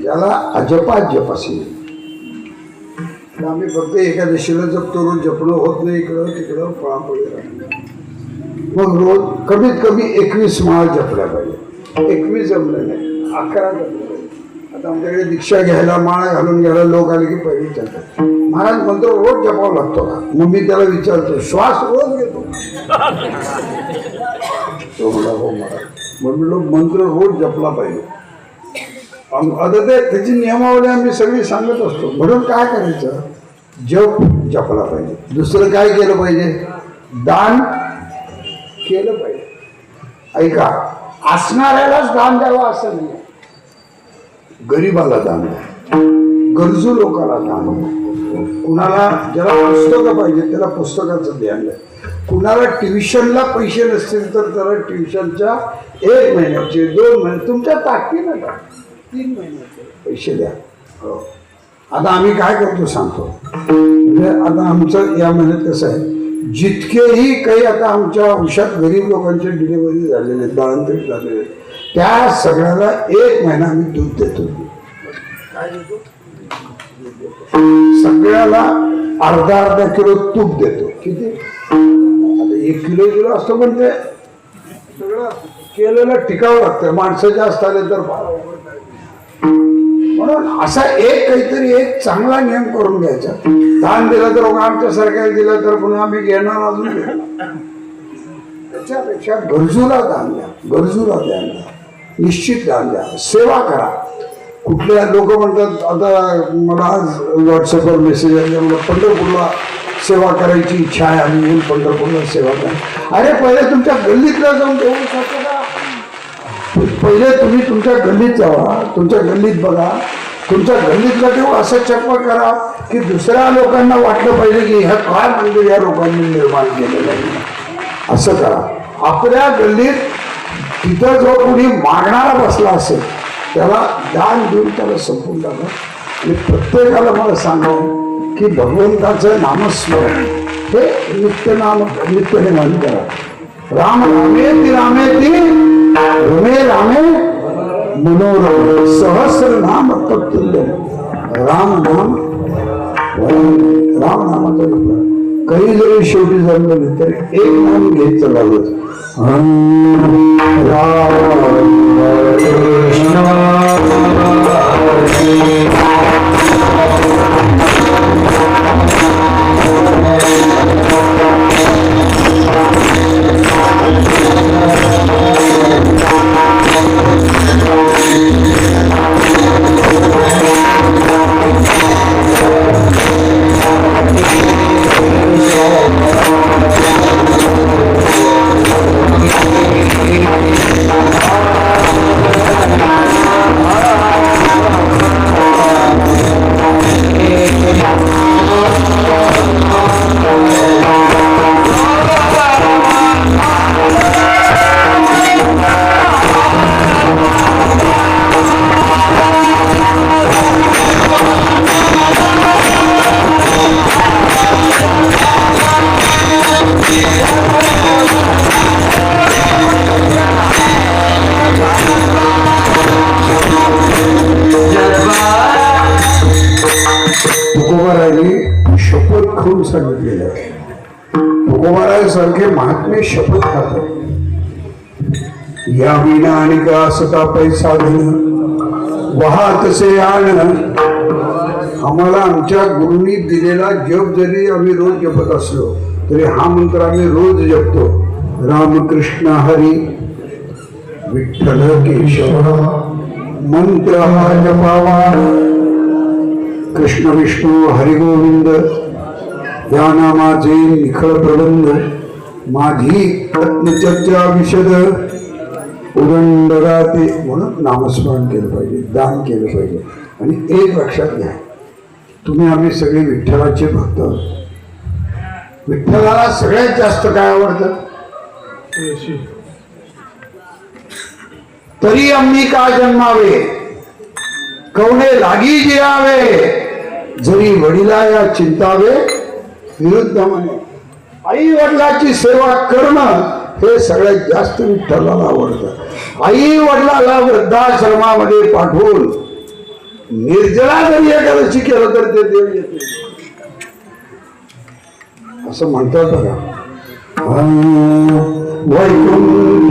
ज्याला अजपात जप असेल. आम्ही फक्त एकादशीला जपतो, रोज जपणं होत नाही, इकडं तिकडं पळापळी राहतो. मग रोज कमीत कमी 21 माळ जपल्या पाहिजे. 21 जमलं नाही, 11 जमलं पाहिजे. आता आमच्याकडे दीक्षा घ्यायला, माळा घालून घ्यायला लोक आले की पहिले चालतात, महाराज मंत्र रोज जपावा लागतो का? मग मी त्याला विचारतो, श्वास रोज घेतो? तो मला हो महाराज. मग मी लोक मंत्र रोज जपला पाहिजे. आता त्याची नियमावली आम्ही सगळी सांगत असतो. म्हणून काय करायचं, जप जपला पाहिजे. दुसरं काय केलं पाहिजे, दान केलं पाहिजे. ऐका, असणाऱ्यालाच दान द्यावं असं नाही, गरीबाला दान द्या, गरजू लोकांना दान द्या. कुणाला ज्याला पुस्तकं पाहिजे त्याला पुस्तकाचं द्यान द्या. कुणाला ट्युशनला पैसे नसतील तर त्याला ट्युशनच्या 1 महिन्याचे 2 महिने तुमच्या ताकदीनं द्या, 3 महिन्याचे पैसे द्या. हो. आता आम्ही काय करतो सांगतो. म्हणजे आता आमचं या महिन्यात कसं आहे, जितकेही काही आता आमच्या औषध गरीब लोकांचे डिलिव्हरी झालेले, बाळंतरित झालेले, त्या सगळ्याला 1 महिना आम्ही दूध देतो. काय देतो? सगळ्याला अर्धा किलो तूप देतो. किती? आता 1 किलो असतो, पण ते सगळं केलेलं टिकावं लागतं. माणसं जास्त आले तर म्हणून असा काहीतरी एक चांगला नियम करून घ्यायचा. दान दिलं तर आमच्या सरकारने दिलं तर पुन्हा आम्ही घेणार अजून घेणार. त्याच्यापेक्षा गरजूला दान द्या, गरजूला द्या, निश्चित दान द्या, सेवा करा. कुठल्या लोक म्हणतात, आता मला आज व्हॉट्सअपवर मेसेज आले, मला पंढरपूरला सेवा करायची इच्छा आहे, आम्ही येऊन पंढरपूरला सेवा करा. अरे पहिले तुमच्या गल्लीतला जाऊन देऊ शकतो का? पहिले तुम्ही तुमच्या गल्लीत जावा, तुमच्या गल्लीत बघा, तुमच्या गल्लीतला देऊ असं चक्क करा की दुसऱ्या लोकांना वाटलं पाहिजे की ह्या काय म्हणजे या लोकांनी निर्माण केलेलं आहे. असं करा. आपल्या गल्लीत तिथं जो कोणी मागणारा बसला असेल त्याला दान देऊन त्याला संपून टाका. आणि प्रत्येकाला मला सांगावं की भगवंताचं नामस्मरण हे नित्यनेमाने करा. राम रामेति रामेति रमे रामे मनोरम सहस्र नाम तत्तुल्य. राम नाम राम नामाचा काही जरी शेवटी जमलं तरी एक नाम घेत चालावं. राम महात्मे शपथ खातात, या विना आणि का सता पैसा धन वाहतसे आण. आम्हाला आमच्या गुरुंनी दिलेला जप जरी आम्ही रोज जपत असलो तरी हा मंत्र आम्ही रोज जपतो. रामकृष्ण हरी विठ्ठल केशव मंत्र हा जपावा. कृष्ण विष्णू हरिगोविंद या नामाचे निखळ प्रबंध. माझी रत्नचर्चा विशद उदंड गाते. म्हणून नामस्मरण केलं पाहिजे, दान केलं पाहिजे. आणि एक लक्षात घ्या, तुम्ही आम्ही सगळे विठ्ठलाचे भक्त आहोत. विठ्ठलाला सगळ्यात जास्त काय आवडतं? तरी आम्ही का जन्मावे कवणे लागी जिरावे. जरी वडिला या चिंतावे विरुद्ध म्हणे. आई वडिलाची सेवा करणं हे सगळ्यात जास्त विठ्ठलाला आवडतं. आई वडिलाला वृद्धाश्रमामध्ये पाठवून निर्जला जरी एखादशी केलं तर ते देव येते असं म्हणतात बघा. वैकुंठ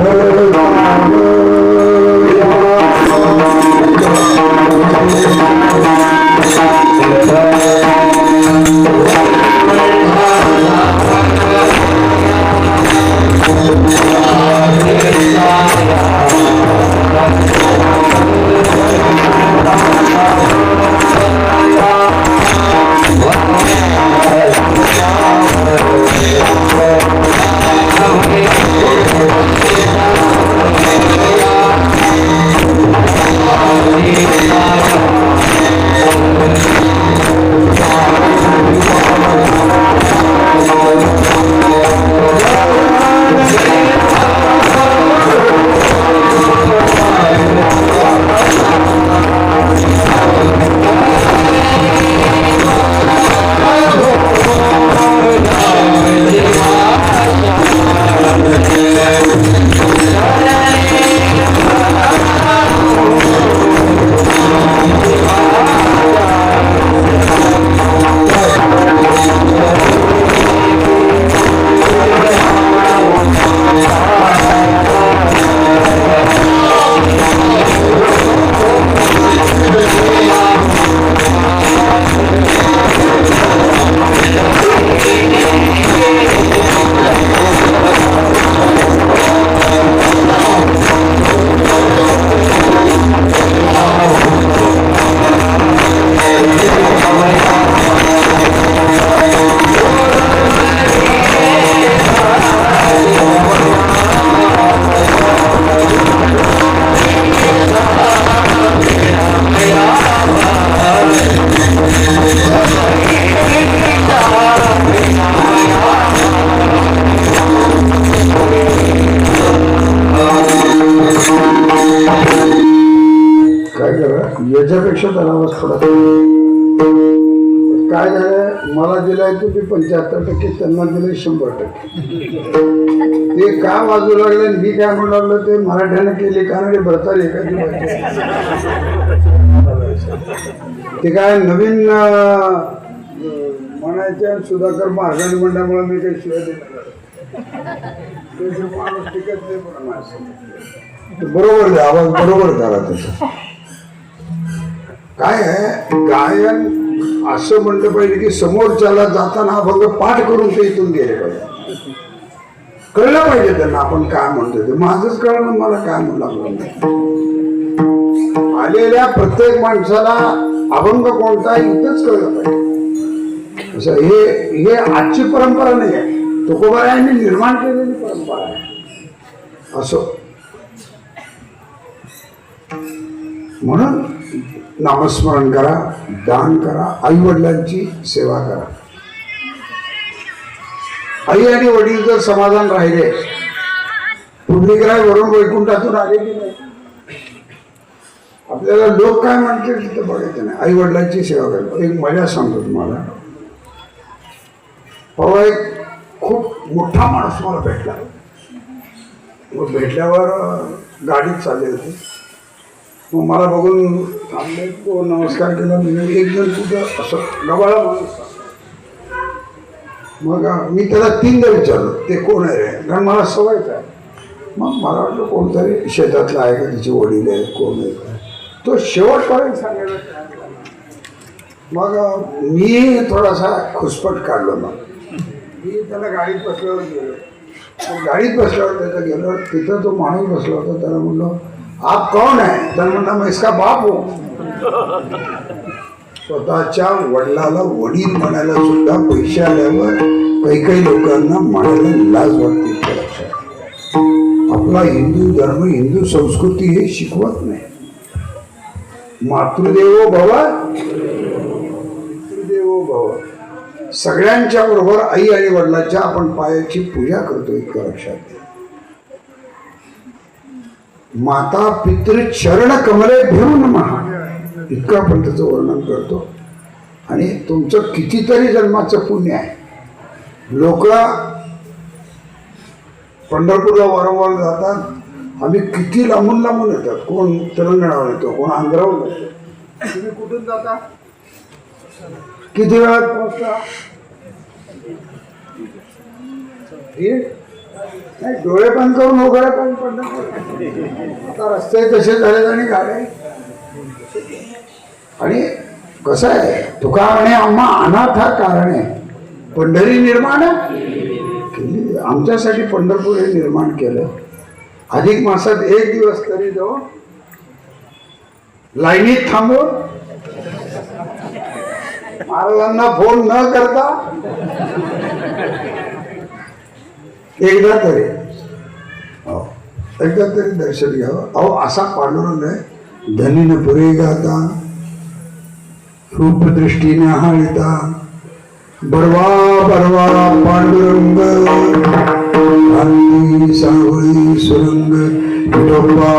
याच्यापेक्षा तणावाच पडत. काय झालं, मला दिलाय तुम्ही 75%, त्यांना दिले 100%. ते का वाजू लागले मी काय म्हणू लागलं ते मराठ्यानं केले का नाही भरतार एखादी ते काय नवीन म्हणायचे. सुधाकर महाराज मंडळामुळे मी काही शिवाय दिला माणूस टिकत नाही. बरोबर आवाज बरोबर करा त्याचा. काय आहे, गायन असं म्हणलं पाहिजे की समोरच्याला जाताना अभंग पाठ करून ते इथून गेले पाहिजे. कळलं पाहिजे त्यांना आपण काय म्हणतो ते. माझंच कळलं मला काय म्हणू लागलं. आलेल्या प्रत्येक माणसाला अभंग कोणता इथंच कळलं पाहिजे. असं हे आजची परंपरा नाही आहे, तुकोबारायांनी निर्माण केलेली परंपरा आहे. असं म्हणून नामस्मरण करा, दान करा, आई वडिलांची सेवा करा. आई आणि वडील जर समाधान राहिले, पुण्यग्राह वरून वैकुंठातून आले की नाही, आपल्याला लोक काय म्हणतील तिथं बघायचं नाही. आई वडिलांची सेवा करा. एक मजा सांगतो तुम्हाला. परवा एक खूप मोठा माणूस मला भेटला. मग भेटल्यावर गाडीत चालले होते. मग मला बघून थांबले, तो नमस्कार केला. म्हणजे एक जण कुठं असं गबाळा माणूस मग मी त्याला 3दा विचारलं ते कोण आहे रे, कारण मला सवयच आहे. मग मला वाटलं कोणतरी शेतातला आहे का, तिचे वडील आहेत, कोण आहे. तो शेवटपर्यंत सांगायला तयार झाला. मग मी थोडासा खुसपट काढलो. मग मी त्याला गाडीत बसल्यावर गेलो. गाडीत बसल्यावर त्याचा गेलो, तिथं तो माणूस बसला होता. त्याला म्हणलो आप कौन आहे, तर म्हणला मैं इसका बाप हो. स्वतःच्या वडिलाला वडील म्हणायला सुद्धा पैसे आल्यावर काही काही लोकांना म्हणायला लाज वाटते. आपला हिंदू धर्म, हिंदू संस्कृती हे शिकवत नाही. मातृदेवो भव, पितृदेवो भव. सगळ्यांच्या बरोबर आई आणि वडिलांच्या आपण पायाची पूजा करतो, इतकं लक्षात घ्या. माता पितृ चरण कमले भिरून महा, इतकं आपण त्याचं वर्णन करतो. आणि तुमचं कितीतरी जन्माचं पुण्य आहे. लोक पंढरपूरला वारंवार जातात. आम्ही किती लांबून लांबून येतात. कोण तेलंगणावर येतो, कोण आंध्रावर येतो. तुम्ही कुठून जाता, किती वेळात पोहोचता? नाही, डोळे बंद करून उघडा पण पंढरपूर. आता रस्ते तसे झाले आणि गाड्या. आणि कसं आहे, तुका म्हणे आम्हा अनाथा कारणे पंढरी निर्माण केली. आमच्यासाठी पंढरपूर हे निर्माण केलं. अधिक मासात 1 दिवस तरी जाऊन लाईनीत थांबून महाराजांना फोन न करता एकदा तरी दर्शन घ्यावं. अहो असा पांडुरंग आहे, धनीन पुरे गाता, रूपदृष्टीने हाळिता, बरवा बरवा पांडुरंग, गांधी सावळी सुरंग विठोबा.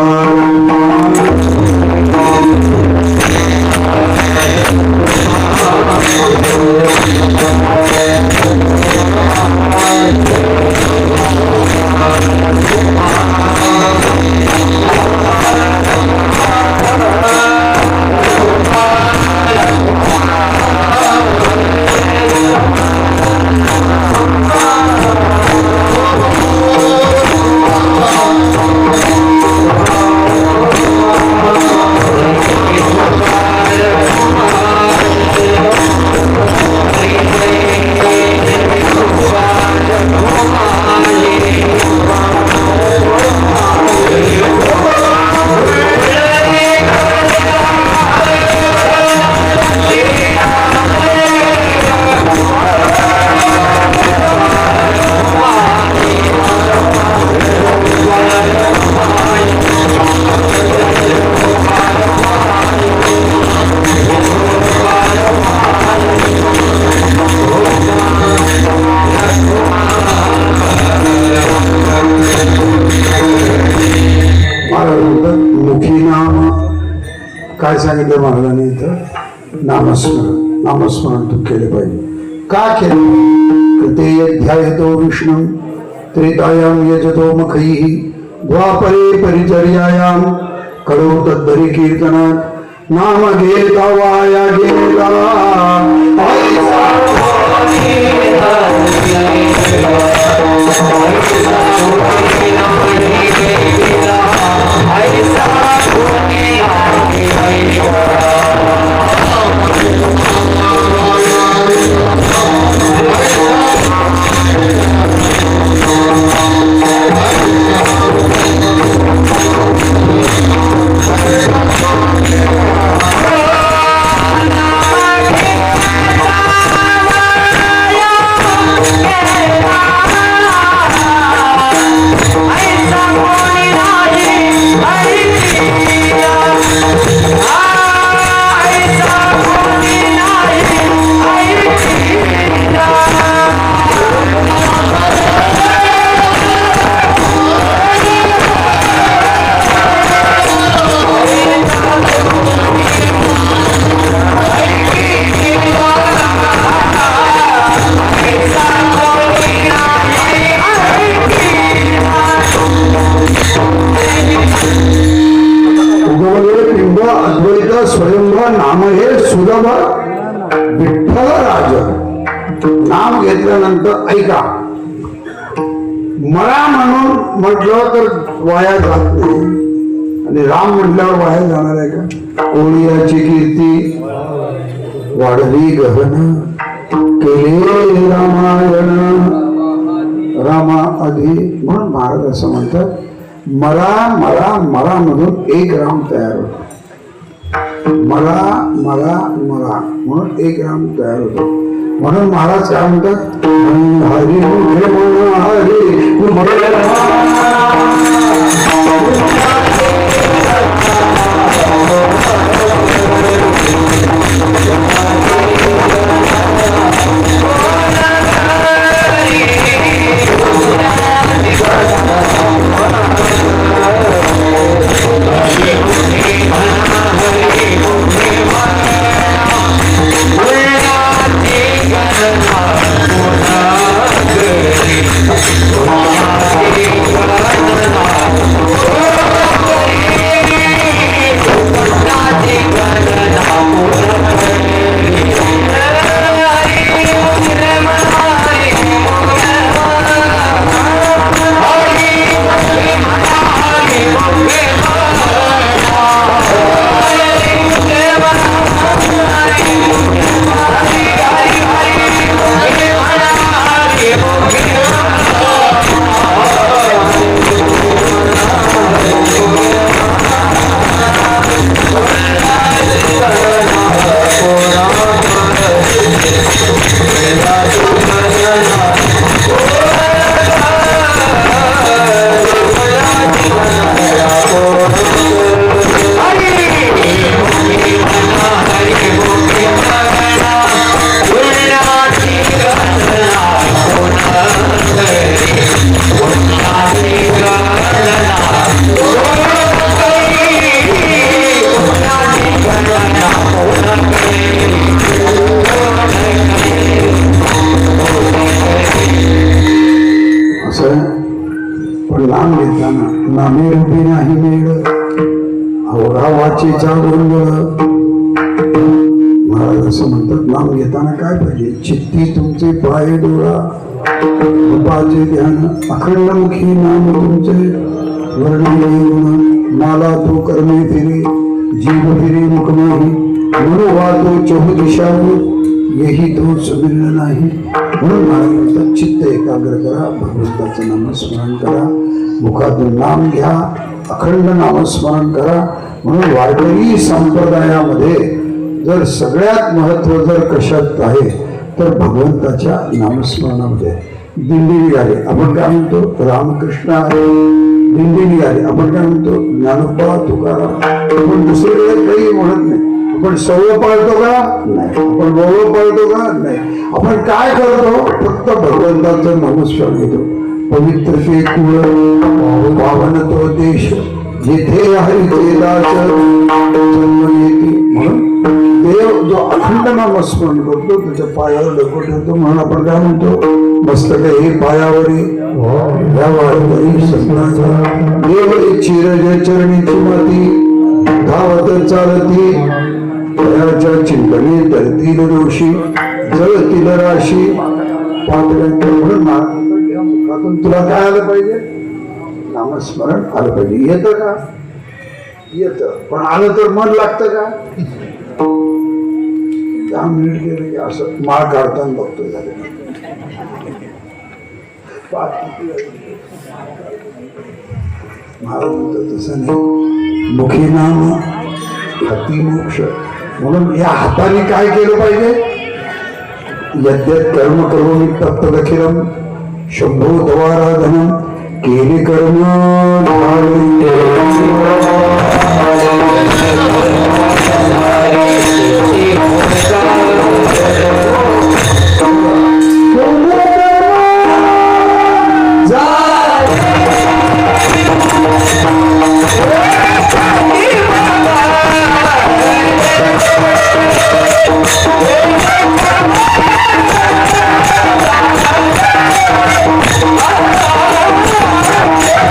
काय सांगितलं महाराजांनी इथं? नामस्मरण तू केले पाहिजे. का केलं? ते ध्यायतो विष्णू त्रेतायाम यजतो मखैः द्वापरे परिचर्यायाम करो तद्धरी कीर्तनात नाम घेता वाया गेला. I म्हटलं तर वाया जात नाही, आणि राम म्हटल्यावर वाया जाणार आहे का? ओळीयाची कीर्ती वाढली गहन, केले रामायण रामा आधी. म्हणून महाराज असं म्हणतात, मला मला मला म्हणून एक राम तयार होतो. मला मला मला म्हणून एक राम तयार होतो. म्हणून महाराज काय म्हणतात, हरी नाम घेताना नामे रूपी नाही मेळ, अवघा वाचेचा गोंधळ. महाराज असं म्हणतात, नाम घेताना काय पाहिजे? चित्ती तुमचे पाय डोळा, रूपाचे ध्यान, अखंड मुखी नाम तुमचे वर्ण गुण. मला तो कर्मे फिरे, जीव फिरे मुख नाही, म्हणून वाहतो चहु दिशावर, यही तो सुमिरन नाही. म्हणून महाराज म्हणतात, चित्त एकाग्र करा, भगवंताचं नामस्मरण करा, मुखातून नाम घ्या, अखंड नामस्मरण करा. म्हणून वारकरी संप्रदायामध्ये जर सगळ्यात महत्व जर कशात आहे तर भगवंताच्या नामस्मरणामध्ये. दिंडी निघाली, आपण काय म्हणतो? रामकृष्ण आहे. दिंडी निघाली, आपण काय म्हणतो? ज्ञानोबा तुकाराम. आपण दुसरीकडे काही म्हणत नाही. आपण सवय पाळतो का? नाही. आपण गौरव पाळतो का? नाही. आपण काय करतो? फक्त भगवंताचं नामस्मरण घेतो. पवित्र ते कुळ, पावन तो देश, जिथे हरिचे दास जन्म येते. म्हणून देव जो अखंड नामस्मरण करतो त्याच्या पायावर डोकं ठेवतो. म्हणून आपण काय म्हणतो? मस्तक हे पायावरी देव चिरज चरणीची माती, धावत चालती दयाच्या चिंतने धरतील दोषी, जळतील राशी पातळ्यांच्या. म्हणून मुखातून तुला काय आलं पाहिजे? नामस्मरण आलं पाहिजे. येतं का? येतं. पण आलं तर मन लागतं का? 10 मिनिट गेले की असं माळ काढताना बघतो झाले. महाराज म्हणतात तसं नाही, मुखी नाम हाती मोक्ष. म्हणून या हाताने काय केलं पाहिजे? यद्यत कर्म करोमि तत्तदखिलम शंभो तवाराधनम, केले कर्म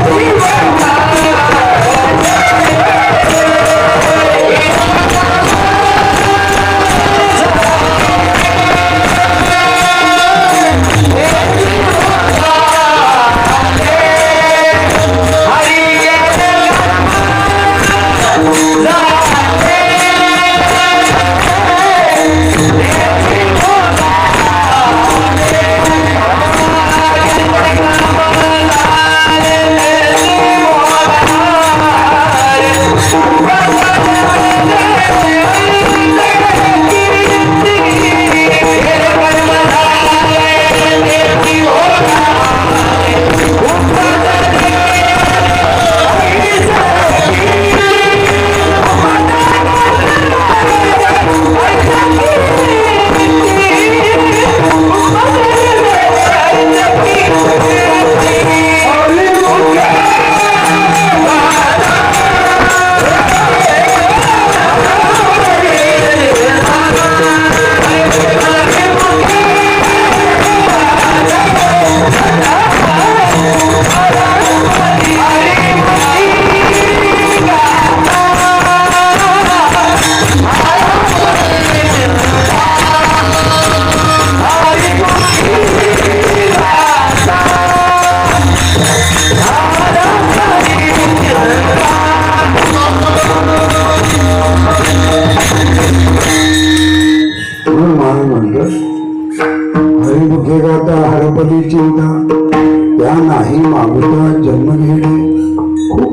Viva!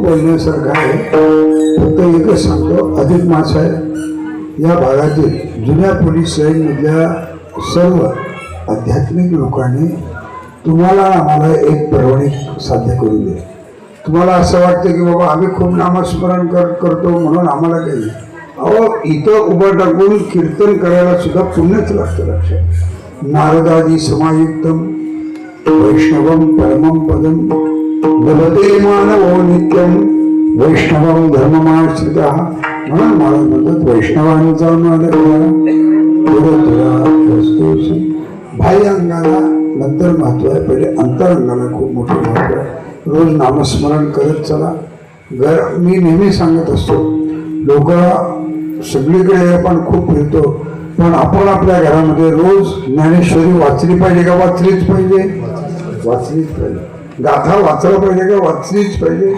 बोलण्यासारखं आहे. फक्त एकच सांगतो, अधिक मास आहे. या भागातील जुन्या पोलीस लाईनमधल्या सर्व आध्यात्मिक लोकांनी तुम्हाला आम्हाला एक पर्वणी साध्य करून दिली. तुम्हाला असं वाटतं की बाबा आम्ही खूप नामस्मरण करतो म्हणून आम्हाला काही, अहो इथं उभं टाकून कीर्तन करायला सुद्धा पुण्यच लागतं. लक्षात, नारदादी समायुक्तम वैष्णवम परमं पदम लभते मानवो नित्यम वैष्णवम धर्ममाश्रिता. म्हणून मला म्हणतात वैष्णवांचा बाह्य अंगाला नंतर महत्व आहे, पहिले अंतरंगाला खूप मोठं महत्व आहे. रोज नामस्मरण करत चला. मी नेहमी सांगत असतो, लोक सगळीकडे आपण खूप फिरतो, पण आपण आपल्या घरामध्ये रोज ज्ञानेश्वरी वाचली पाहिजे का? वाचलीच पाहिजे. वाचलीच पाहिजे. गाथा वाचला पाहिजे का? वाचलीच पाहिजे.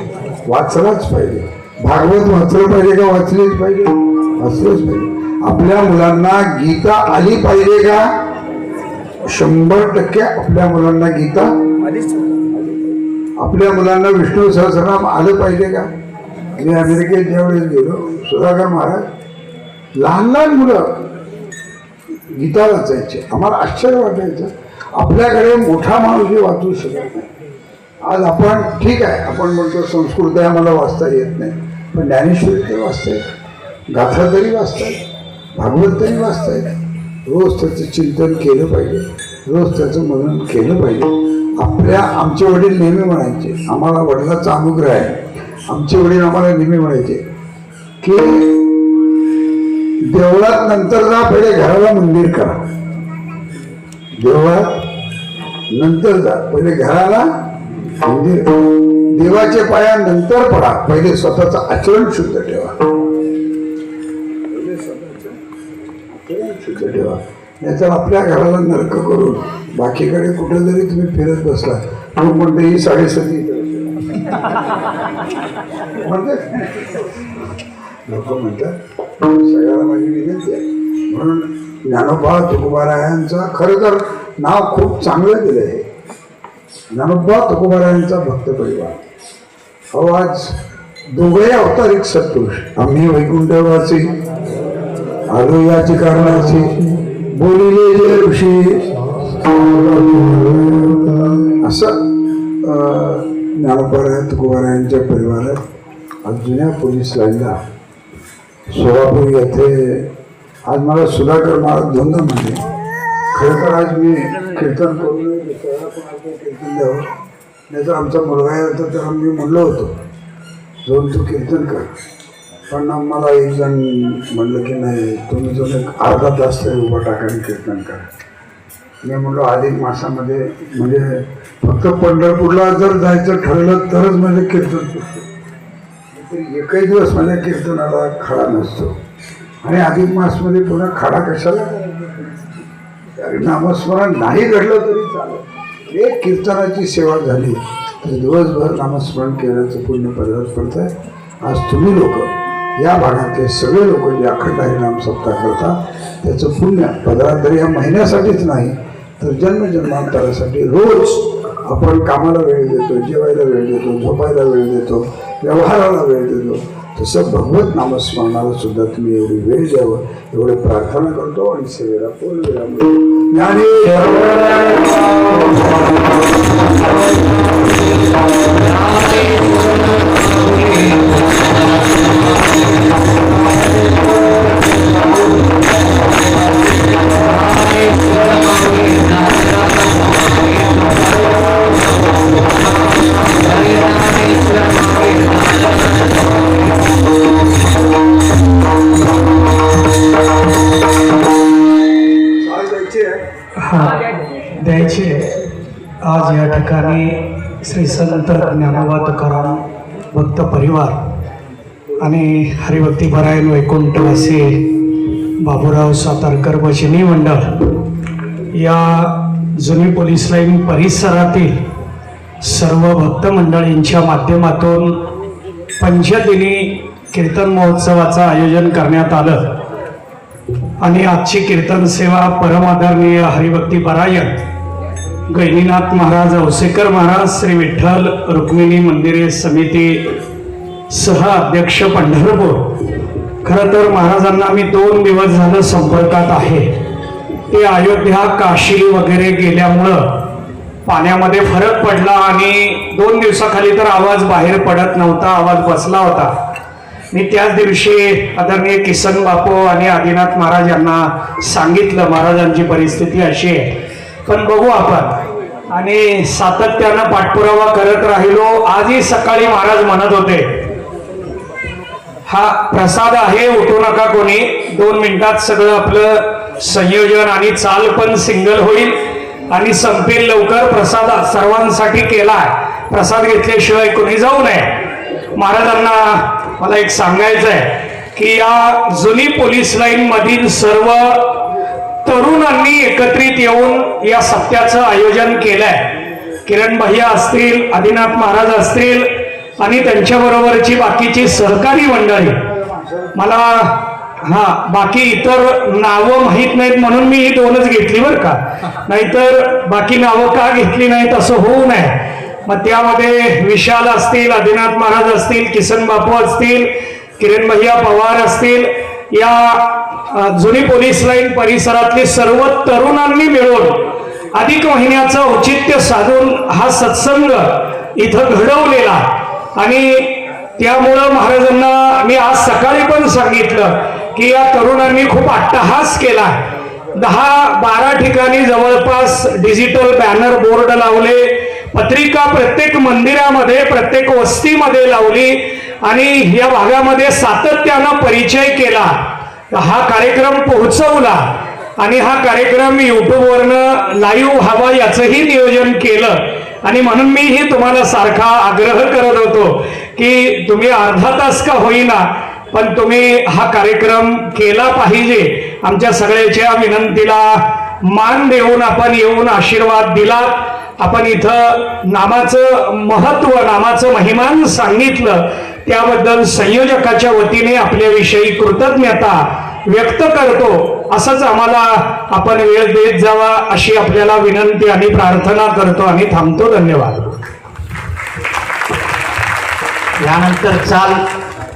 वाचलाच पाहिजे. भागवत वाचलं पाहिजे का? वाचलीच पाहिजे. वाचलंच पाहिजे. आपल्या मुलांना गीता आली पाहिजे का? 100% आपल्या मुलांना गीता आलीच. आपल्या मुलांना विष्णू सहस्रनाम आलं पाहिजे का? मी अमेरिकेत ज्यावेळेस गेलो, सुधाकर महाराज लहान लहान मुलं गीता वाचायचे. आम्हाला आश्चर्य वाटायचं, आपल्याकडे मोठा माणूस वाचू शकत नाही. आज आपण ठीक आहे, आपण म्हणतो संस्कृत आहे आम्हाला वाचता येत नाही, पण ज्ञानेश्वरी तरी वाचता येत, गाथा तरी वाचता येत, भागवत तरी वाचता येत. रोज त्याचं चिंतन केलं पाहिजे, रोज त्याचं मनन केलं पाहिजे. आमचे वडील नेहमी म्हणायचे, आम्हाला वडिलांचा अनुग्रह आहे. आमचे वडील आम्हाला नेहमी म्हणायचे की देवळात नंतर जा, पहिले घराला मंदिर करा. देवळात नंतर जा, पहिले घराला मंदिर. देवाचे पाया नंतर पडा, पहिले स्वतःचं आचरण शुद्ध ठेवा. शुद्ध ठेवा, नाहीतर आपल्या घराला नरक करून बाकीकडे कुठे जरी तुम्ही फिरत बसला, मग म्हणते ही 7:30 म्हणते. लोक म्हणतात सगळ्याला माझी विनंती आहे. म्हणून ज्ञानोबा तुकोबारायांचा खरं तर नाव खूप चांगलं दिलं आहे, ज्ञानोबा तुकोबारायांचा भक्त परिवार. अहो आज दोघे अवतारिक सत्पुरुष, आम्ही वैकुंठवासी आलो याची कारणाची बोलिले जे ऋषी, असं ज्ञानोबा तुकोबारायांच्या परिवारात आज जुन्या पोलीस लाईनला सोलापूर येथे आज मला सुधाकर महाराज दोनदा म्हणले. खरं तर आज मी कीर्तन करून कीर्तन द्यावं, नाहीतर आमचा मुलगा यायचा तर मी म्हणलो होतो जाऊन तू कीर्तन कर, पण मला एक जण म्हणलं की नाही तुम्ही जो एक अर्धा तास तरी उभं टाकाने कीर्तन करा. मी म्हणलो अधिक मासामध्ये म्हणजे फक्त पंढरपूरला जर जायचं ठरलं तरच म्हणजे कीर्तन सुटतो, एकही दिवस माझ्या कीर्तनाला खडा नसतो. आणि अधिक मासमध्ये पुन्हा खडा कशाला? नामस्मरण नाही घडलं तरी चालेल, एक कीर्तनाची सेवा झाली तर दिवसभर नामस्मरण केल्याचं पुण्य पदार्थ पडत आहे. आज तुम्ही लोक या भागातले सगळे लोक जे अखंड हरिनाम सप्ताह करतात त्याचं पुण्य पदार्थ या महिन्यासाठीच नाही तर जन्मजन्मांतरासाठी रोज आपण कामाला वेळ देतो, जेवायला वेळ देतो, झोपायला वेळ देतो, व्यवहाराला वेळ देतो, तसं भगवत नामस्मरणाला सुद्धा तुम्ही एवढी वेळ द्यावं एवढे प्रार्थना करतो. आणि सेवेला पूर्ण वेळामध्ये द्यायचे. आज या ठिकाणी श्री संत ज्ञानोबा तुकाराम भक्त परिवार आणि हरिभक्ती परायण वैकुंठवासी बाबूराव सातारकर भजनी मंडळ या जुनी पोलीस लाईन परिसरातील सर्व भक्त मंडळींच्या माध्यमातून पंचदिनी कीर्तन महोत्सवाचं आयोजन करण्यात आलं. आणि आजची कीर्तन सेवा परमादरणीय हरिभक्ती परायण गैनीनाथ महाराज औसेकर महाराज श्री विठ्ठल रुक्मिणी मंदिरे समिती सह अध्यक्ष पंढरपूर. खरं तर महाराजांना मी 2 दिवस झालं संपर्कात आहे. ते अयोध्या काशी वगैरे गेल्यामुळं पाण्यामध्ये फरक पडला आणि 2 दिवसाखाली तर आवाज बाहेर पडत नव्हता, आवाज बसला होता. मी त्याच दिवशी आदरणीय किसन बापू आणि आदिनाथ महाराज यांना सांगितलं महाराजांची परिस्थिती अशी आहे, पण बघू आपण. आणि सातत्यानं पाठपुरावा करत राहिलो. आजही सकाळी महाराज म्हणत होते, हा प्रसाद आहे, उठू नका कोणी, 2 मिनिटात सगळं आपलं संयोजन आणि चाल पण सिंगल होईल आणि संपेल लवकर. प्रसाद सर्वांसाठी केलाय, प्रसाद घेतल्याशिवाय कोणी जाऊ नये. महाराजांना मला एक सांगायचं आहे की या जुनी पोलीस लाईन मधील सर्व तरुणांनी एकत्रित येऊन या सत्याचं आयोजन केलंय. किरण भैया असतील, आदिनाथ महाराज असतील आणि त्यांच्याबरोबरची बाकीची सहकारी मंडळी. मला बाकी इतर नावं माहीत नाहीत म्हणून मी ही 2च घेतली बरं का, नाहीतर बाकी नावं का घेतली नाहीत असं होऊ नये. मग त्यामध्ये विशाल असतील, आदिनाथ महाराज असतील, किसन बापू असतील, किरण भैया पवार असतील, या जुनी पोलीस लाईन परिसरातले सर्व तरुणांनी मिळून अधिक महिन्याचं औचित्य साधून हा सत्संग इथं घडवलेला. आणि त्यामुळं महाराजांना मी आज सकाळी पण सांगितलं की या तरुणांनी खूप अट्टहास केला. 10-12 ठिकाणी जवळपास डिजिटल बॅनर बोर्ड लावले, पत्रिका प्रत्येक मंदिरामध्ये, प्रत्येक वस्तीमध्ये लावली आणि या भागामध्ये सातत्यानं परिचय केला. हा कार्यक्रम पोहोचवला आणि हा कार्यक्रम युट्यूबवरनं लाईव्ह व्हावा याचंही नियोजन केलं. आणि म्हणून मीही तुम्हाला सारखा आग्रह करत होतो की तुम्ही अर्धा तास का होईना पण तुम्ही हा कार्यक्रम केला पाहिजे. आमच्या सगळ्याच्या विनंतीला मान देऊन आपण येऊन आशीर्वाद दिलात. आपण इथं नामाचं महत्व, नामाचं महिमान सांगितलं, त्याबद्दल संयोजकाच्या वतीने आपल्याविषयी कृतज्ञता व्यक्त करतो. असंच आम्हाला आपण वेळ देत जावा अशी आपल्याला विनंती आणि प्रार्थना करतो आणि थांबतो. धन्यवाद. यानंतर चाल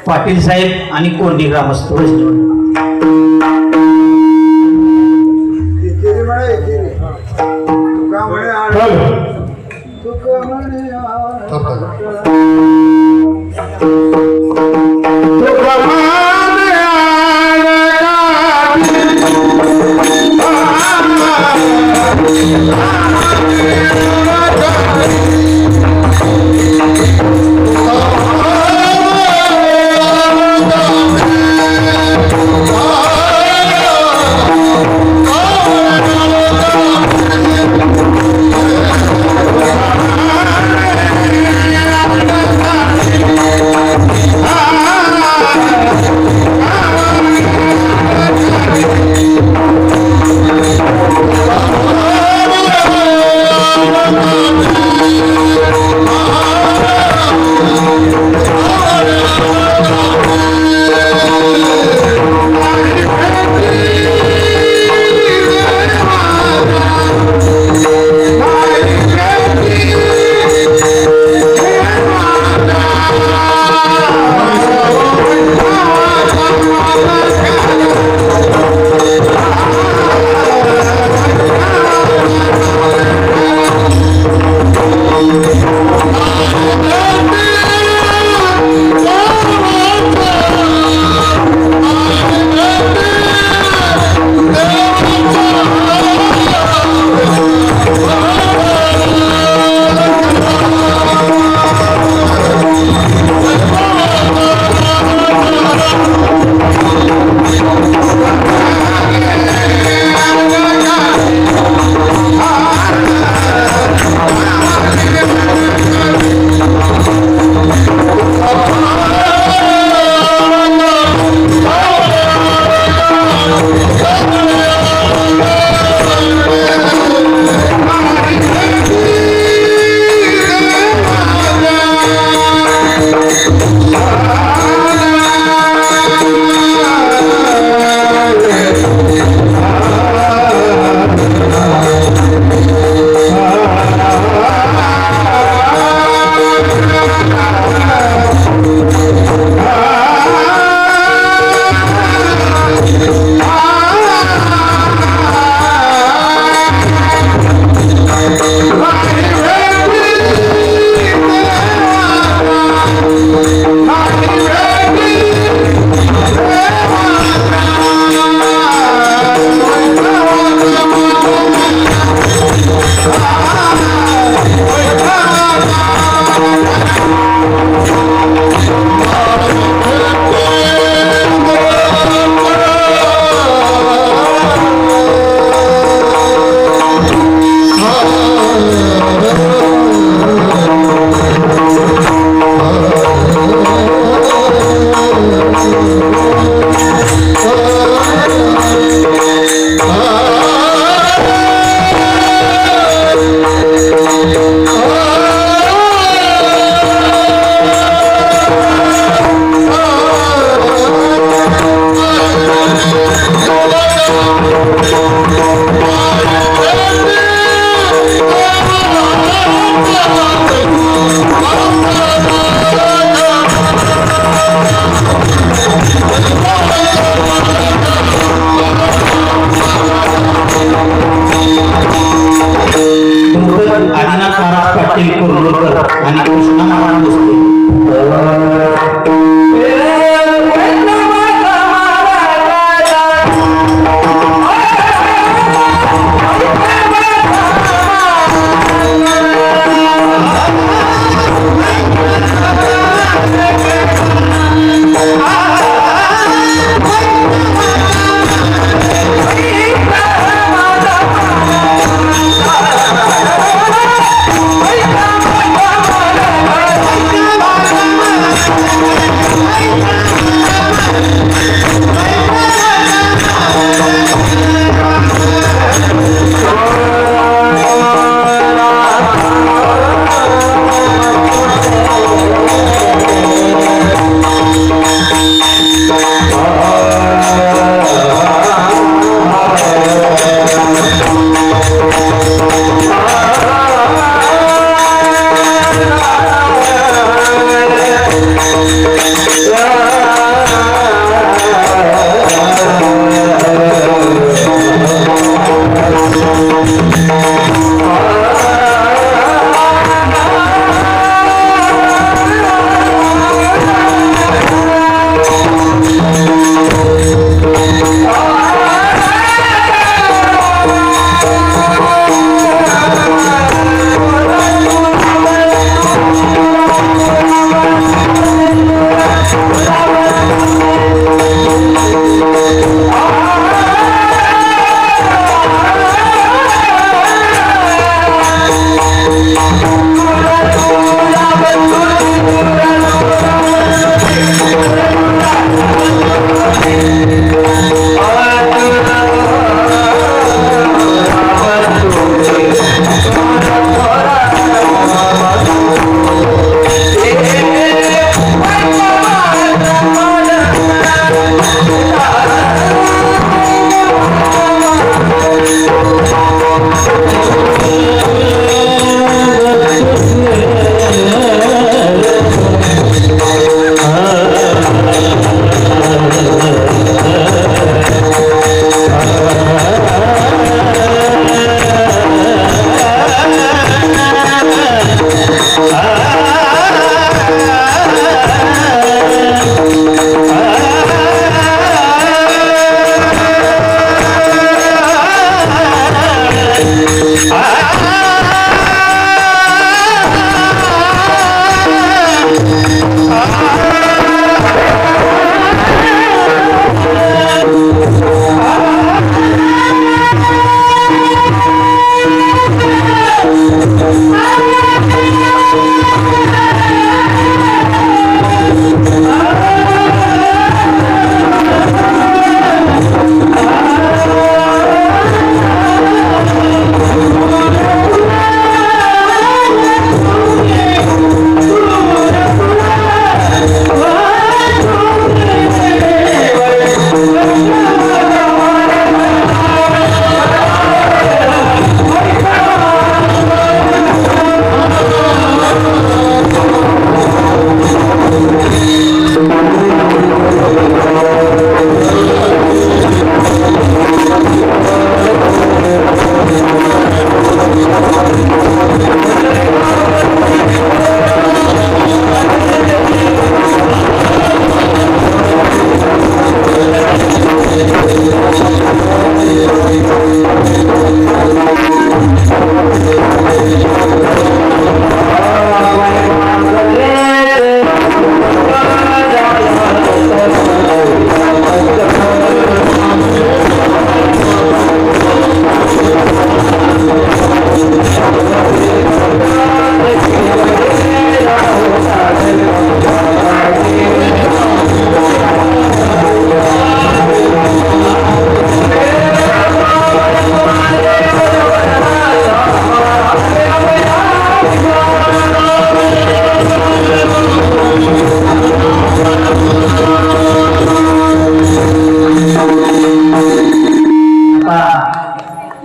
पाटील साहेब आणि कोंडी ग्रामस्थ.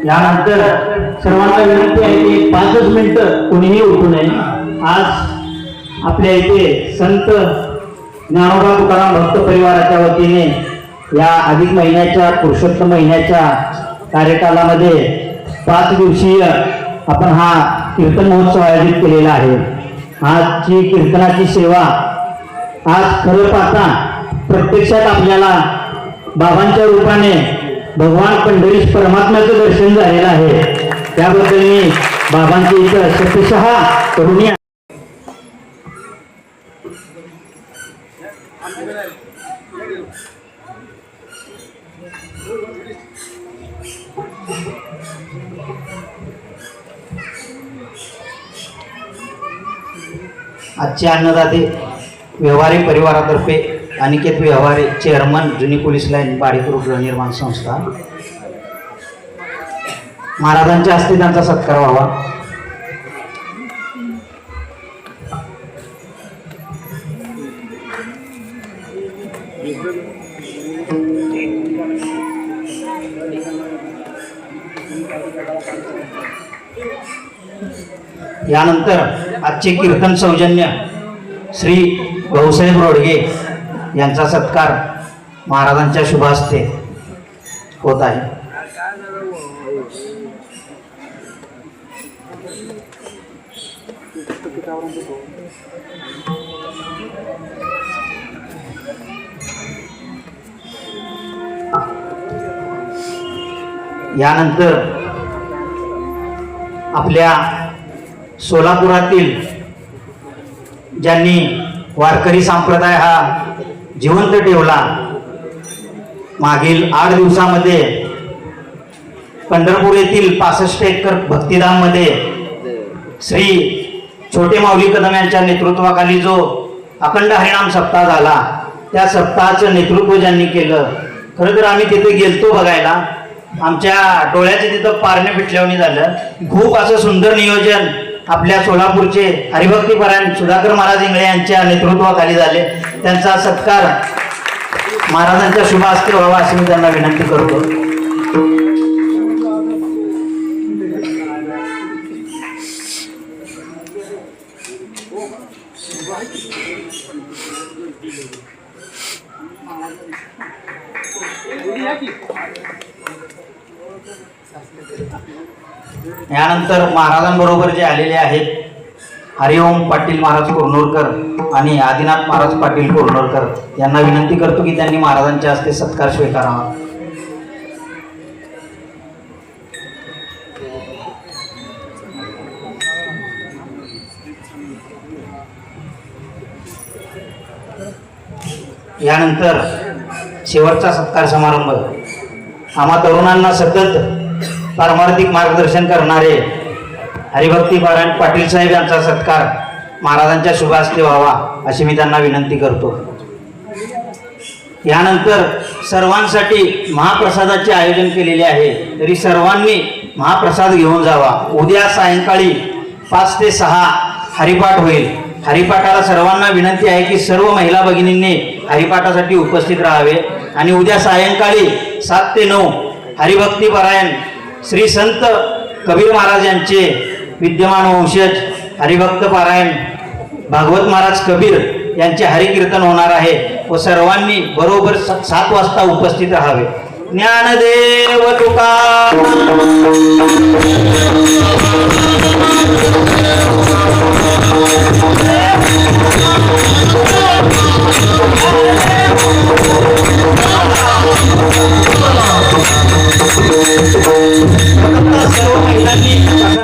यानंतर सर्वांना विनंती आहे की 5 मिनिटं कोणीही उठू नये. आज आपल्या इथे संत ज्ञानोबा तुकाराम भक्त परिवाराच्या वतीने या अधिक महिन्याच्या पुरुषोत्तम महिन्याच्या कार्यकालामध्ये 5 दिवसीय आपण हा कीर्तन महोत्सव आयोजित केलेला आहे. आजची कीर्तनाची सेवा आज खरं पाहता प्रत्यक्षात आपल्याला बाबांच्या रूपाने भगवान पंढरीश परमात्म्याचं दर्शन झालेलं आहे. त्याबद्दल मी बाबांची इथं शतशः करुणी आजचे अन्नदाते व्यवहारी परिवारातर्फे अनिकेत व्यवहारे चेअरमन जुनी पोलीस लाईन बाडीपूर गृहनिर्माण संस्था महाराजांच्या हस्ते त्यांचा सत्कार व्हावा. यानंतर आजचे कीर्तन सौजन्य श्री भाऊसाहेब रोडगे यांचा सत्कार महाराजांच्या शुभ हस्ते होत आहे. यानंतर आपल्या सोलापुरातील ज्यांनी वारकरी संप्रदाय हा जिवंत ठेवला, मागील 8 दिवसामध्ये पंढरपूर येथील 65 एकर भक्तिधाममध्ये श्री छोटे माऊली कदम यांच्या नेतृत्वाखाली जो अखंड हरिनाम सप्ताह झाला, त्या सप्ताहाचं नेतृत्व ज्यांनी केलं. खरं तर आम्ही तिथे गेलतो बघायला, आमच्या डोळ्याचे तिथं पारणे फिटल्यावणी झालं. खूप असं सुंदर नियोजन आपल्या सोलापूरचे हरिभक्तीपरायण सुधाकर महाराज इंगळे यांच्या नेतृत्वाखाली झाले. त्यांचा सत्कार महाराजांच्या शुभ हस्ते व्हावा अशी मी त्यांना विनंती करतो. यानंतर महाराजांबरोबर जे आलेले आहेत हरिओम पाटील महाराज कोरनूरकर आणि आदिनाथ महाराज पाटील कोरनूरकर यांना विनंती करतो की त्यांनी महाराजांच्या हस्ते सत्कार स्वीकारावा. यानंतर शेवटचा सत्कार समारंभ आम्हा तरुणांना सतत पारमार्थिक मार्गदर्शन करणारे हरिभक्तीपरायण पाटील साहेब यांचा सत्कार महाराजांच्या शुभ हस्ते व्हावा अशी मी त्यांना विनंती करतो. यानंतर सर्वांसाठी महाप्रसादाचे आयोजन केलेले आहे, तरी सर्वांनी महाप्रसाद घेऊन जावा. उद्या सायंकाळी 5 ते 6 हरिपाठ होईल. हरिपाठाला सर्वांना विनंती आहे की सर्व महिला भगिनींनी हरिपाठासाठी उपस्थित राहावे. आणि उद्या सायंकाळी 7 ते 9 हरिभक्तीपरायण श्री संत कबीर महाराज यांचे विद्यमान वंशज हरिभक्त पारायण भागवत महाराज कबीर यांचे हरिकीर्तन होणार आहे व सर्वांनी बरोबर 7 वाजता उपस्थित राहावे. ज्ञानदेव तुका